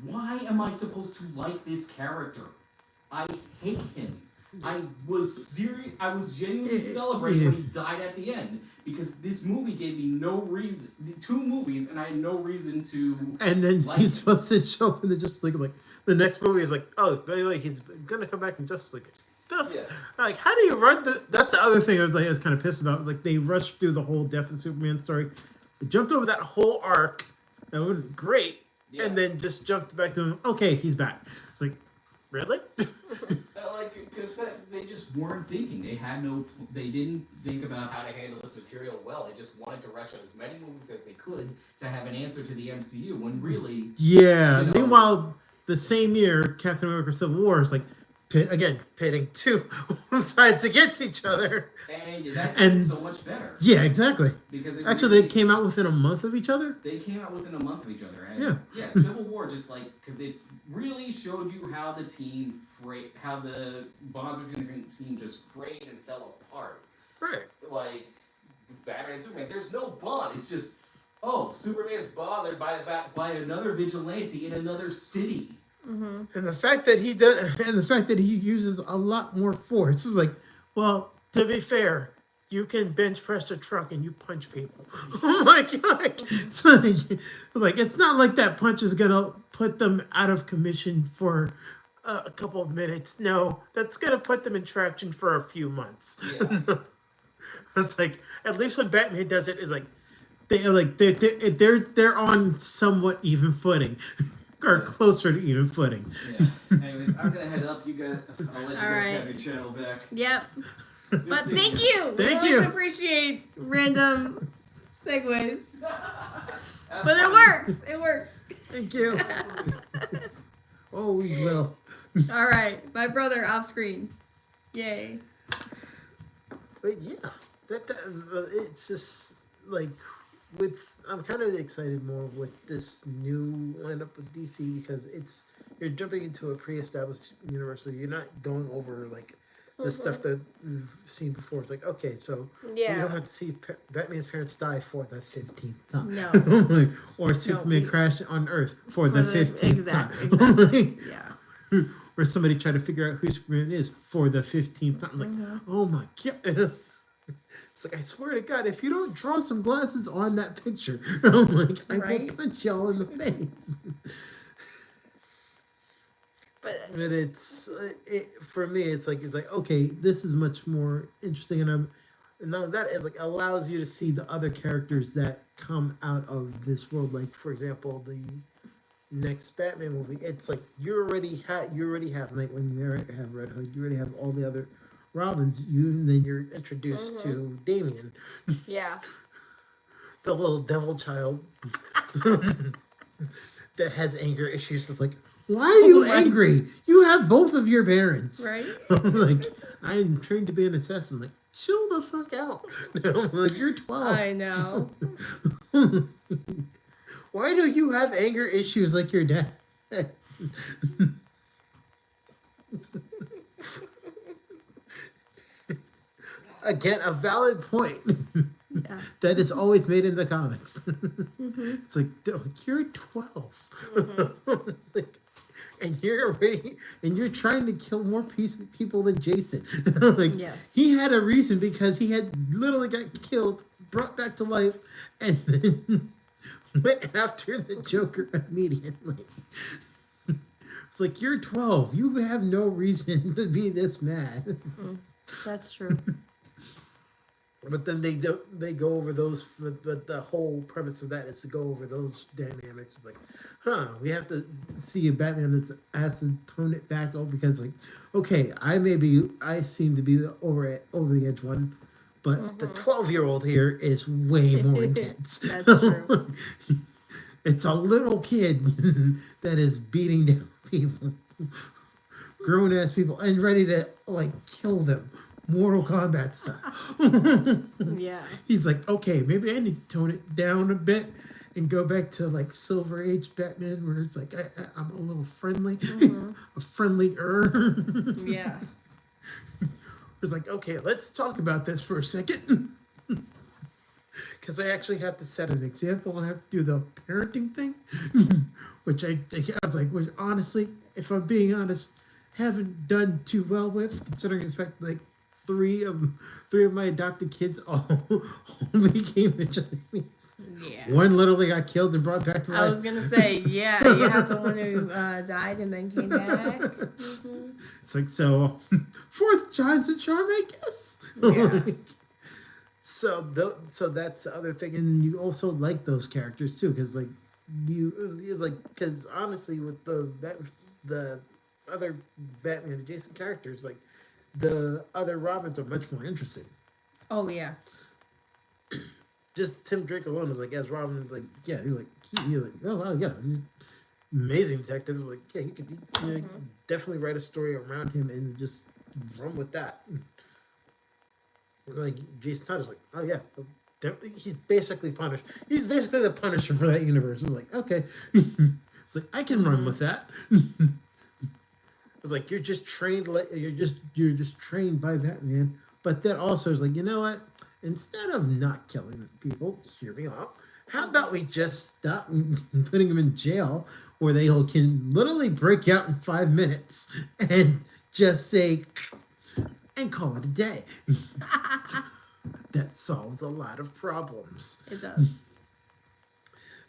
why am I supposed to like this character? I hate him. I was genuinely celebrating when he died at the end because this movie gave me no reason. 2 movies, and I had no reason to. And then like he's it. supposed to show up in the Justice League. Like the next movie is like, oh, by the way, he's gonna come back in Justice League. Yeah. Like, how do you run the? That's the other thing I was kind of pissed about. Like, they rushed through the whole Death of Superman story, they jumped over that whole arc. That was great, Yeah. and then just jumped back to him. Okay, he's back. It's like, really? Because they just weren't thinking. They didn't think about how to handle this material well. They just wanted to rush out as many movies as they could to have an answer to the MCU. When really, Yeah. You know- Meanwhile, the same year, Captain America: Civil War is like, pitting 2 sides against each other. and that And- did so much better. Yeah, exactly. Because it Actually, really, they came out within a month of each other. They came out within a month of each other. And Yeah. Civil War just because it really showed you how how the bonds between the team just frayed and fell apart. Right. Like Batman and Superman, there's no bond. It's just, Superman's bothered by another vigilante in another city. Mm-hmm. And the fact that he uses a lot more force is like, well, to be fair, you can bench press a truck and you punch people. Oh my god! It's like it's not like that punch is gonna put them out of commission for a couple of minutes. No, that's gonna put them in traction for a few months. Yeah. It's like, at least when Batman does it, is like they're on somewhat even footing. Or closer to even footing. Yeah. Anyways, I'm gonna head up. I'll let you guys Alright. have your channel back. Yep. Good But seeing thank you. We Thank always you. appreciate random segues. Have But it fun. works. It works. Thank you. Oh, we will. All right. My brother off screen. Yay. But yeah, it's just like I'm kind of excited more with this new lineup with DC because you're jumping into a pre-established universe, so you're not going over like the stuff that we've seen before. It's like, okay, so you don't have to see Batman's parents die for the 15th time. No. Or Superman we- crash on Earth for the 15th time. Exactly. Yeah. Or somebody try to figure out who Superman is for the 15th time. Like, Mhm. oh my god. It's like, I swear to God, if you don't draw some glasses on that picture, I'm like, I Right? will punch y'all in the face. But But for me, it's like okay, this is much more interesting, and now that it like allows you to see the other characters that come out of this world. Like, for example, the next Batman movie, it's like you already have like when you have Red Hood, you already have all the other Robins. Then you're introduced to Damian, yeah. the little devil child that has anger issues. It's like, why are you angry? You have both of your parents. Right? Like, I'm trained to be an assassin. I'm like, chill the fuck out. I'm like, you're 12. I know. Why do you have anger issues like your dad? Again, a valid point Yeah. that is always made in the comics. Mm-hmm. It's like, you're 12. Like, and you're trying to kill more people than Jason. Like, Yes. he had a reason because he had literally got killed, brought back to life, and then went after the Joker immediately. It's like, you're 12. You have no reason to be this mad. That's true. But then they go over those, but the whole premise of that is to go over those dynamics. It's like, we have to see a Batman that has to tone it back over because, like, okay, I seem to be the over the edge one, but the 12-year-old here is way more intense. That's true. It's a little kid that is beating down people, grown ass people, and ready to like kill them. Mortal Kombat style. Yeah. He's like, okay, maybe I need to tone it down a bit and go back to like Silver Age Batman, where it's like I'm a little friendly, a friendlier. Yeah. It's like, okay, let's talk about this for a second, because I actually have to set an example and I have to do the parenting thing, which I was like, which honestly, if I'm being honest, haven't done too well with, considering the fact like. Three of my adopted kids all became vigilantes. Yeah. One literally got killed and brought back to life. I was gonna say, yeah, you have the one who died and then came back. It's like, so fourth time's a charm, I guess. Yeah. so that's the other thing, and then you also like those characters too, because like because honestly, with the other Batman adjacent characters, like. The other Robins are much more interesting. Oh yeah. Just Tim Drake alone was like, as Robin, like, yeah, he was like, oh wow, yeah, he's amazing detective. It was like, yeah, he could be, definitely write a story around him and just run with that. Like Jason Todd is like, oh yeah, definitely, he's basically Punisher. He's basically the Punisher for that universe. It's like, okay, it's like I can run with that. It's like you're just trained by Batman, but that also is like, you know what? Instead of not killing people, hear me out. How about we just stop putting them in jail where they can literally break out in 5 minutes and just say and call it a day. That solves a lot of problems. It does.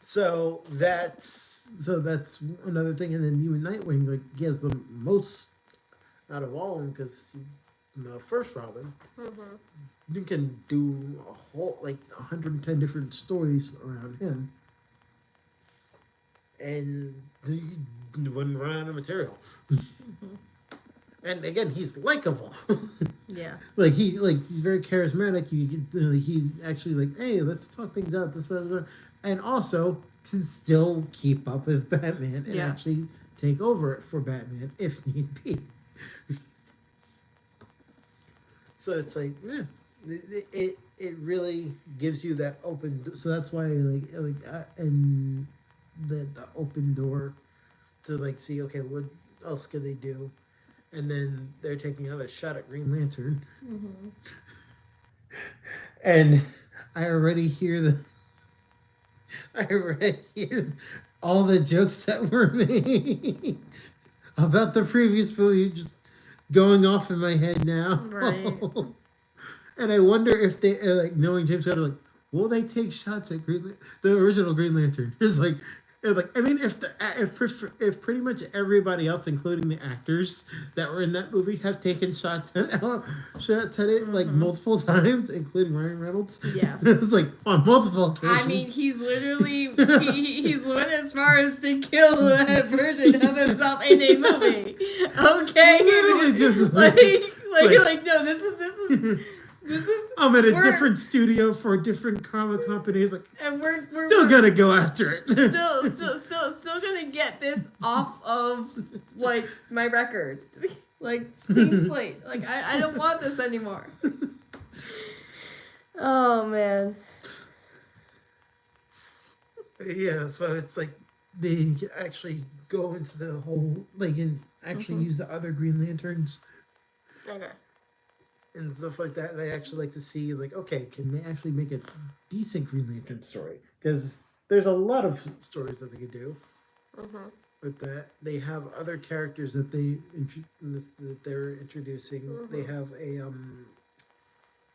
So that's another thing, and then even Nightwing, like he has the most out of all of them because he's the first Robin. You can do a whole 110 different stories around him, and you wouldn't run out of material. And again, he's likable. Yeah. He's very charismatic. He's actually like, hey, let's talk things out. This. And also can still keep up with Batman and actually take over it for Batman if need be. So it's like, yeah, it really gives you that open. So that's why and the open door to see, okay, what else could they do? And then they're taking another shot at Green Lantern. And I already hear all the jokes that were made about the previous movie just going off in my head now. Right. And I wonder if they, knowing James Gunn, will they take shots at the original Green Lantern? I mean, if pretty much everybody else, including the actors that were in that movie, have taken shots at it multiple times, including Ryan Reynolds. Yes. It's on multiple occasions. I mean, he's literally he's went as far as to kill that version of himself in a movie. Okay. Literally just no, this is I'm at a different studio for a different comic company. It's and we're still gonna go after it. still gonna get this off of my record. Clean slate. I don't want this anymore. Oh man. Yeah, so it's they actually go into the whole and actually use the other Green Lanterns. Okay. And stuff like that, and I actually like to see okay, can they actually make a decent Green Lantern story? Because there's a lot of stories that they could do with that. They have other characters that that they're introducing. They have a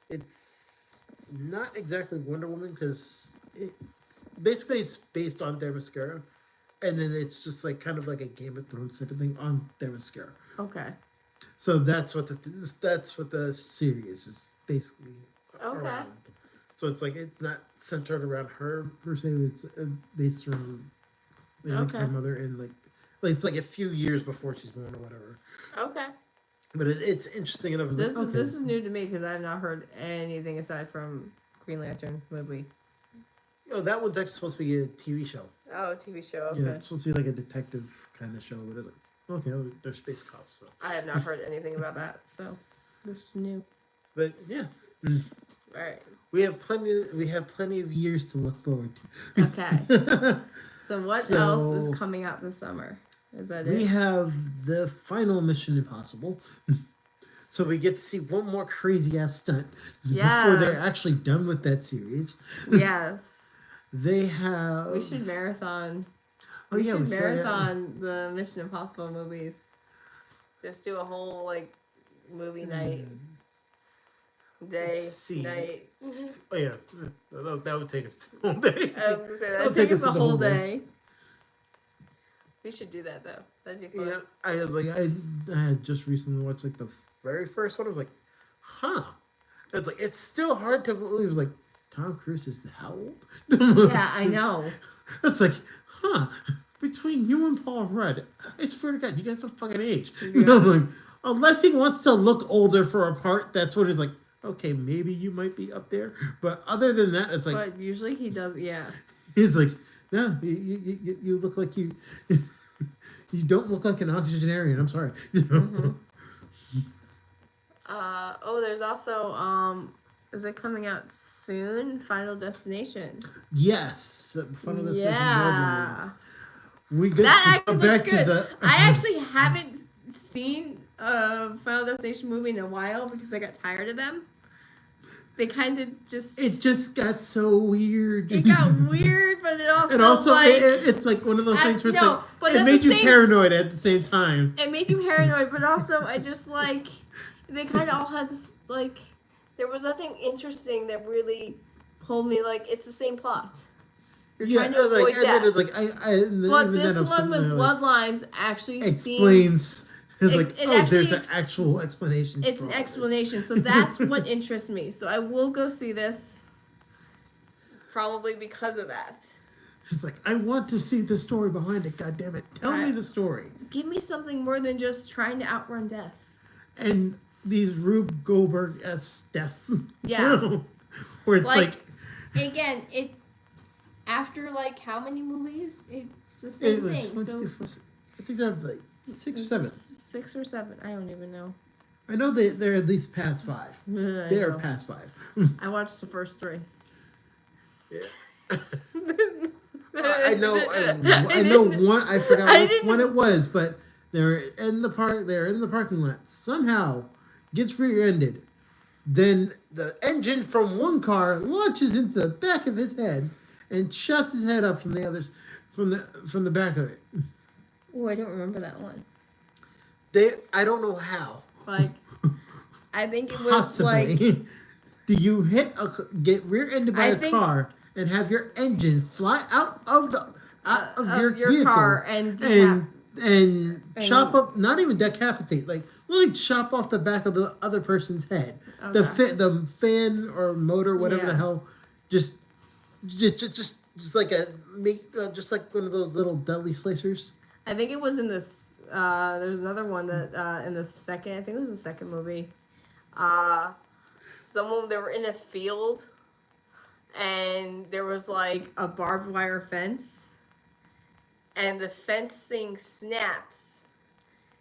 it's not exactly Wonder Woman because it's based on Themyscira, and then it's just kind of like a Game of Thrones type of thing on Themyscira. Okay. So that's what the series is basically Okay. around. So it's like it's not centered around her per se. It's based around maybe like Okay. her mother and like it's like a few years before she's born or whatever. Okay. But it's interesting enough. It's This like, is okay. this is new to me because I have not heard anything aside from Green Lantern movie. Oh, that one's actually supposed to be a TV show. Oh, TV show. Yeah, it's supposed to be like a detective kind of show. But it's like, okay, well, they're space cops. So, I have not heard anything about that, so this is new. but yeah, All right. we have plenty of years to look forward to. Okay. So what So- else is coming out this summer? Is that We it? have the final Mission Impossible. So we get to see one more crazy ass stunt before they're Yes. actually done with that series. Yes. They have. We should marathon. Oh we yeah, should we saw that. marathon the Mission Impossible movies. Just do a whole like movie night, day, Let's see. night. Oh yeah, that would take us the whole day. I was gonna say That'll that take us the a whole whole day. We should do that though. That'd be fun. Yeah, I was like, I had just recently watched like the very first one. I was like, huh. It's like it's still hard to believe. It's like Tom Cruise is how old? Yeah, I know. It's like, huh. Between you and Paul Rudd, I swear to God, you guys have fucking age. Yeah. You know, like unless he wants to look older for a part, that's when it's like, okay, maybe you might be up there. But other than that, it's like But usually he does. Yeah. he's like, no, you look like you don't look like an octogenarian. I'm sorry. You know? Mhm. Oh, there's also is it coming out soon? Final Destination. Yes, Final Destination Yeah. Bloodlines. We got That to actually go back looks to good. the. I actually haven't seen a Final Destination movie in a while because I got tired of them. They kind of just It just got so weird. it got weird, but it also And also, like it's like one of those things where it's no, like, but it at made the you same paranoid at the same time. it made you paranoid, but also I just like they kind of all had this like there was nothing interesting that really pulled me. Like it's the same plot. You're trying to avoid like, and death. then it's like, and But even this then I'm one sitting with there, like, Bloodlines actually seems explains. It's It- like, it oh, actually there's an ex- actual explanation. it's for an all this. explanation. So that's what interests me. So I will go see this probably because of that. It's like, I want to see the story behind it. God damn it. Tell me Right. the story. Give me something more than just trying to outrun death. And these Rube Goldberg-esque deaths. Yeah. Where it's Like, like, Again, it after like how many movies? It's the same thing. So I think they have like 6 or 7. 6 or 7. I don't even know. I know they're at least past 5. I They are know. past 5. I watched the first 3. Yeah. I know one. I forgot I which didn't- one it was, but they're in the park. They're in the parking lot. Somehow gets rear-ended. Then the engine from one car launches into the back of his head and shoves his head up from the others, from the back of it. Oh, I don't remember that one. I don't know how. Like, I think it was like Possibly. Do you get rear-ended by I a think- car and have your engine fly out of your your vehicle car and and chop and- up, not even decapitate, like literally chop off the back of the other person's head. Okay. The fan or motor, whatever Yeah. the hell, just like just like one of those little deli slicers. I think it was in this. There's another one that in the second. I think it was the second movie. They were in a field, and there was like a barbed wire fence, and the fencing snaps,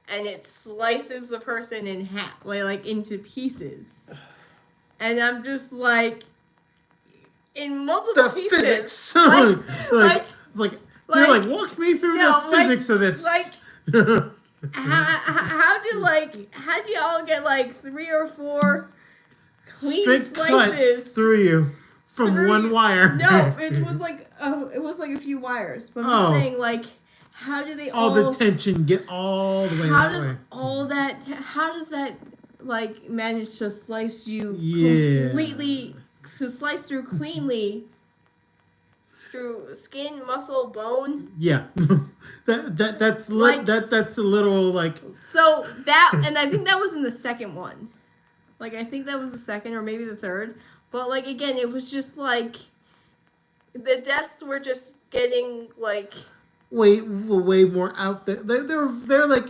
and it slices the person in half, like into pieces, and I'm just like, in multiple The pieces. physics, Like- like you're like- like walk me through No, the like- physics of this. like, how do y'all get like 3 or 4 clean Straight slices cuts through you from through one you? wire. No, it was like a few wires. But I'm Oh. saying like, how do they all the tension get all the way how that does way. all that how does that like manage to slice you Yeah. completely, to slice through cleanly through skin, muscle, bone? Yeah, that's Like- that's a little like So that, and I think that was in the second one. Like, I think that was the second or maybe the third. But like again, it was just like the deaths were just getting like way more out there. They're like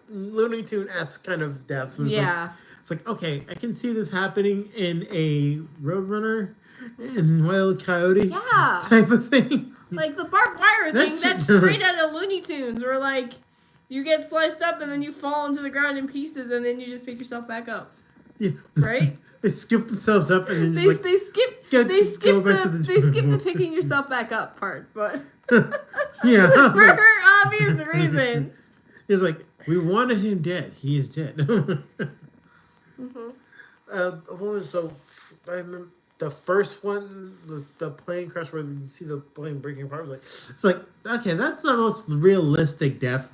Looney Tune-esque kind of deaths. yeah. It's like, okay, I can see this happening in a Roadrunner and Wild Coyote Yeah. type of thing. Like the barbed wire That thing, that's shit- straight out of Looney Tunes, where like you get sliced up and then you fall into the ground in pieces and then you just pick yourself back up. Yeah. Right? They skip themselves up and then They, just like, they skip get they to skip go back the to the they skip the drawing picking yourself back up part, but yeah. I was for like- obvious reasons. He's like, we wanted him dead. He is dead. Hmm. What was the? I remember the first one was the plane crash where you see the plane breaking apart. It's like okay, that's the most realistic death.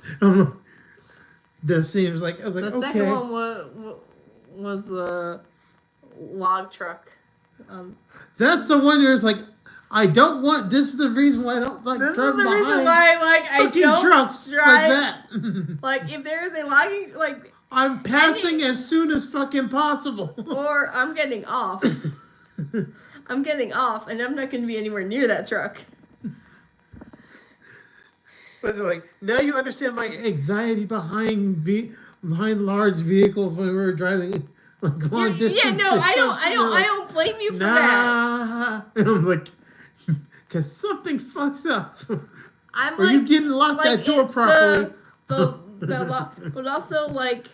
This seems like I was like The okay. second one was the log truck. That's the one where it's like, I don't want. This is the reason why I don't like. This is drive the reason behind why like I fucking don't trucks drive. like that. Like if there is a logging like I'm passing as soon as fucking possible. or I'm getting off. I'm getting off and I'm not going to be anywhere near that truck. But they're like, now you understand my anxiety behind large vehicles when we were driving like long distance. Yeah, no, I don't blame you for that. And I'm like, because something fucks up. I'm Or like, you didn't lock that door properly. But also like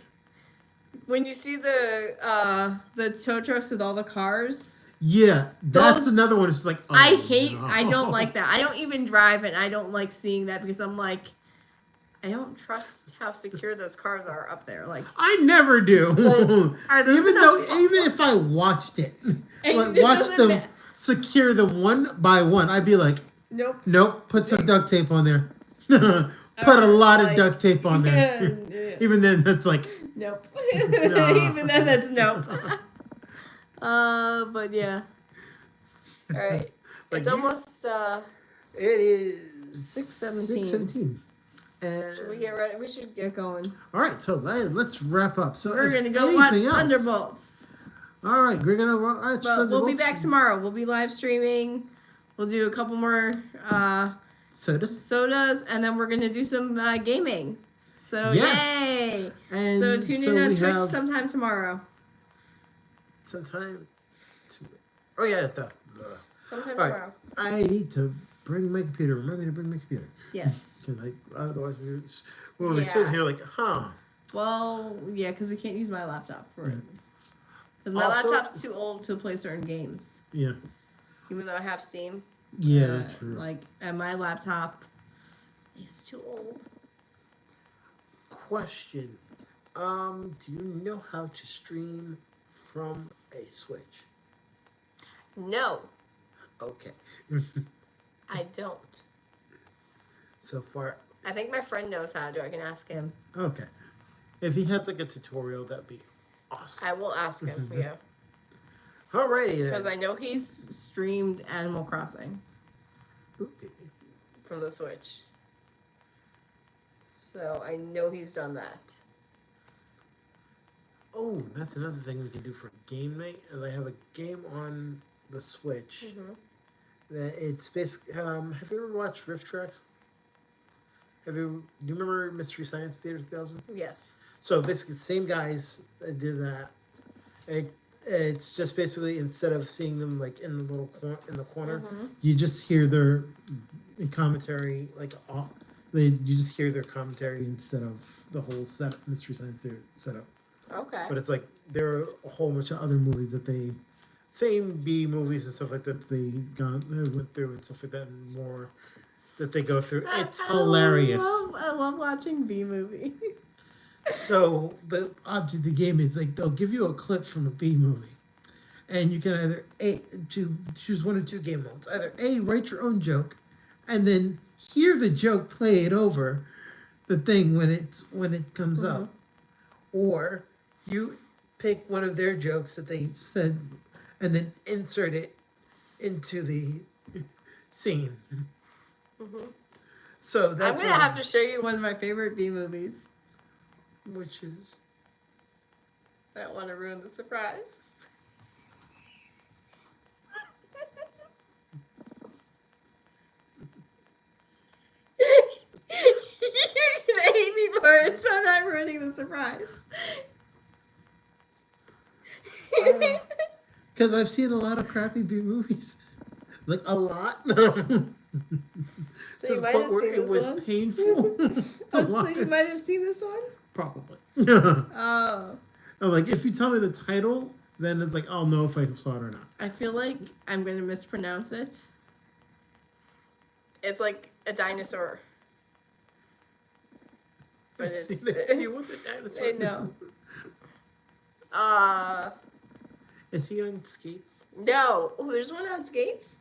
when you see the tow trucks with all the cars, Yeah, that's Those- another one. It's just like, oh, I don't no. like that. I don't even drive and I don't like seeing that because I'm like, I don't trust how secure those cars are up there. Like, I never do. Like, are those even gonna fall? even if I watched it, It like watch doesn't them ma- secure them one by one, I'd be like, nope. nope, put some duct tape on there. Put a lot of Like- duct tape on there. Yeah. Even then, that's like, Nope. No. Even then, that's nope. But yeah. All right. Like It's you- almost. it is 6:17. 6:17. Should we get ready? We should get going. All right, so let's wrap up. So We're if gonna go watch anything else- Thunderbolts. All right, we're gonna watch But we'll be Thunderbolts. back tomorrow. We'll be live streaming. We'll do a couple more Sodas. sodas, and then we're gonna do some gaming. So Yes. yay! And So tune so in on we Twitch have sometime tomorrow. sometime. Oh yeah, Sometime All right. tomorrow. I need to bring my computer. Remind me to bring my computer. Yes. Because otherwise we'll be sitting Yeah. here like, huh. Well, yeah, because we can't use my laptop for it. Because my Also- laptop's too old to play certain games. Yeah. Even though I have Steam. Yeah, true. Like, and my laptop is too old. Question. Do you know how to stream from a Switch? No, Okay. I don't. So far, I think my friend knows how to. I can ask him. okay. If he has like a tutorial, that'd be awesome. I will ask him. Mhm. Yeah. Alrighty Because then. I know he's streamed Animal Crossing Okay. from the Switch. So I know he's done that. Oh, that's another thing we can do for game night. And I have a game on the Switch Mm-hmm. that it's basically. Have you ever watched Rift Tracks? Do you remember Mystery Science Theater 2000? Yes. So basically, the same guys that did that. It's just basically instead of seeing them like in the little in the corner, Mhm. you just hear their commentary like you just hear their commentary instead of the whole Mystery Science Theater setup. Okay. But it's like there are a whole bunch of other movies that they same B movies and stuff like that they went through and stuff like that and more that they go through. It's hilarious. I love watching B movie. So the object of the game is like they'll give you a clip from a B movie, and you can either choose one or two game modes. Either A, write your own joke, and then hear the joke play it over the thing when it comes up, or you pick one of their jokes that they've said, and then insert it into the scene. Mhm. So I'm that's gonna have to show you one of my favorite B movies. which is I don't want to ruin the surprise. ruining the surprise. Because I've seen a lot of crappy B movies. Like, a lot. To So the you might point have where seen it this was one? painful. to Oh, so you watch. might have seen this one? Probably. Oh. Like, if you tell me the title, then it's like, I'll know if I saw it or not. I feel like I'm going to mispronounce it. It's like a dinosaur. But it's... See what the dinosaur I know. Is he on skates? No. Oh, there's one on skates?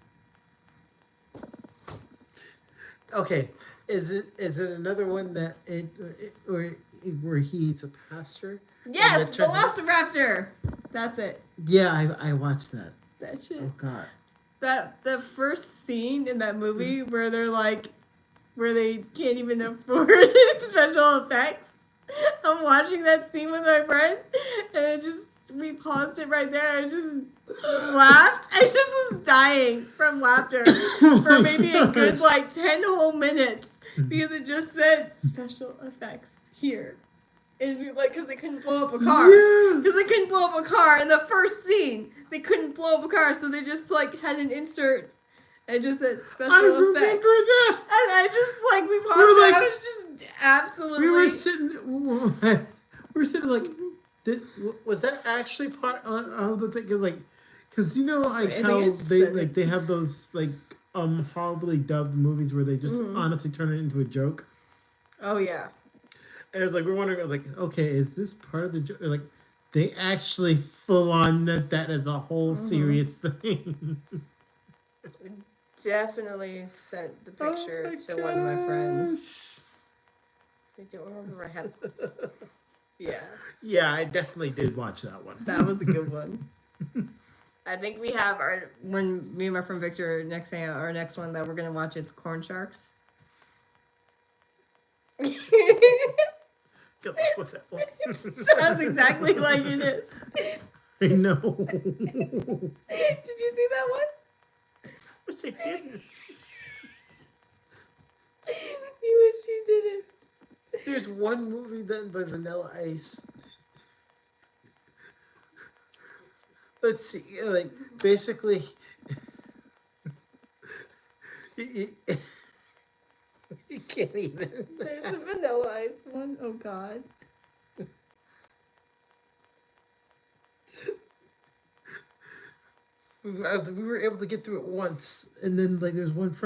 Okay. Is it another one that where he's a pastor? Yes, that turns out- Velociraptor. That's it. Yeah, I watched that. That shit. Oh God. The first scene in that movie where they're like, where they can't even afford special effects. I'm watching that scene with my friend, and we paused it right there. I just laughed. I just was dying from laughter for maybe a good 10 whole minutes because it just said special effects here. And because they couldn't blow up a car. Yeah. Because they couldn't blow up a car in the first scene. They couldn't blow up a car, so they just had an insert and just said special I effects. remember that. And I just we paused were it. like- I was just absolutely. We were sitting like, was that actually part of the thing? Because you know I think how it's they civic. they have those horribly dubbed movies where they just Mhm. honestly turn it into a joke. Oh yeah. And it's like we're wondering. I was like, okay, is this part of the joke? Like, they actually full on meant that as a whole Mhm. serious thing. Definitely sent the picture Oh my to one of my friends. gosh. I don't remember. I had. Yeah. Yeah, I definitely did watch that one. That was a good one. I think we have when me and my friend Victor our next one that we're gonna watch is Corn Sharks. Good luck with that one. Sounds exactly like it is. I know. Did you see that one? Wish I didn't. You wish you didn't. There's one movie done by Vanilla Ice. Let's see, basically, you can't even. There's a Vanilla Ice one. Oh God. We were able to get through it once, and then there's one of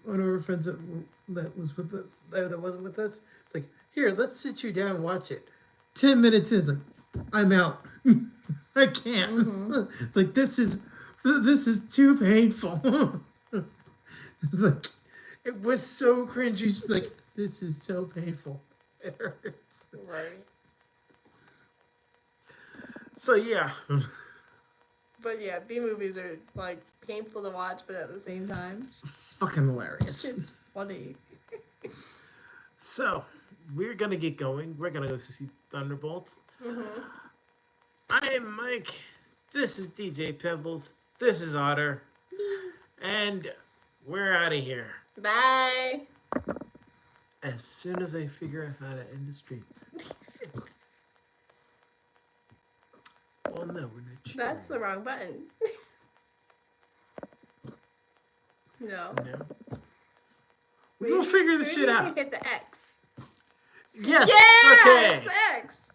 our friends that was with us that wasn't with us. It's like, here, let's sit you down and watch it. 10 minutes in, it's like, I'm out. I can't. Mhm. It's like this is too painful. It's like it was so cringy. She's like, this is so painful. It hurts. Right. So yeah. But yeah, B movies are painful to watch, but at the same time, Fucking hilarious. it's funny. So we're gonna get going. We're gonna go see Thunderbolts. Mm-hmm. I am Mike. This is DJ Pebbles. This is Otter. And we're out of here. Bye. As soon as I figure out how to end the stream. Well, no, we're not sure. That's the wrong button. No. No. We'll figure this shit out. Hit the X. Yes. Yes! Okay. X.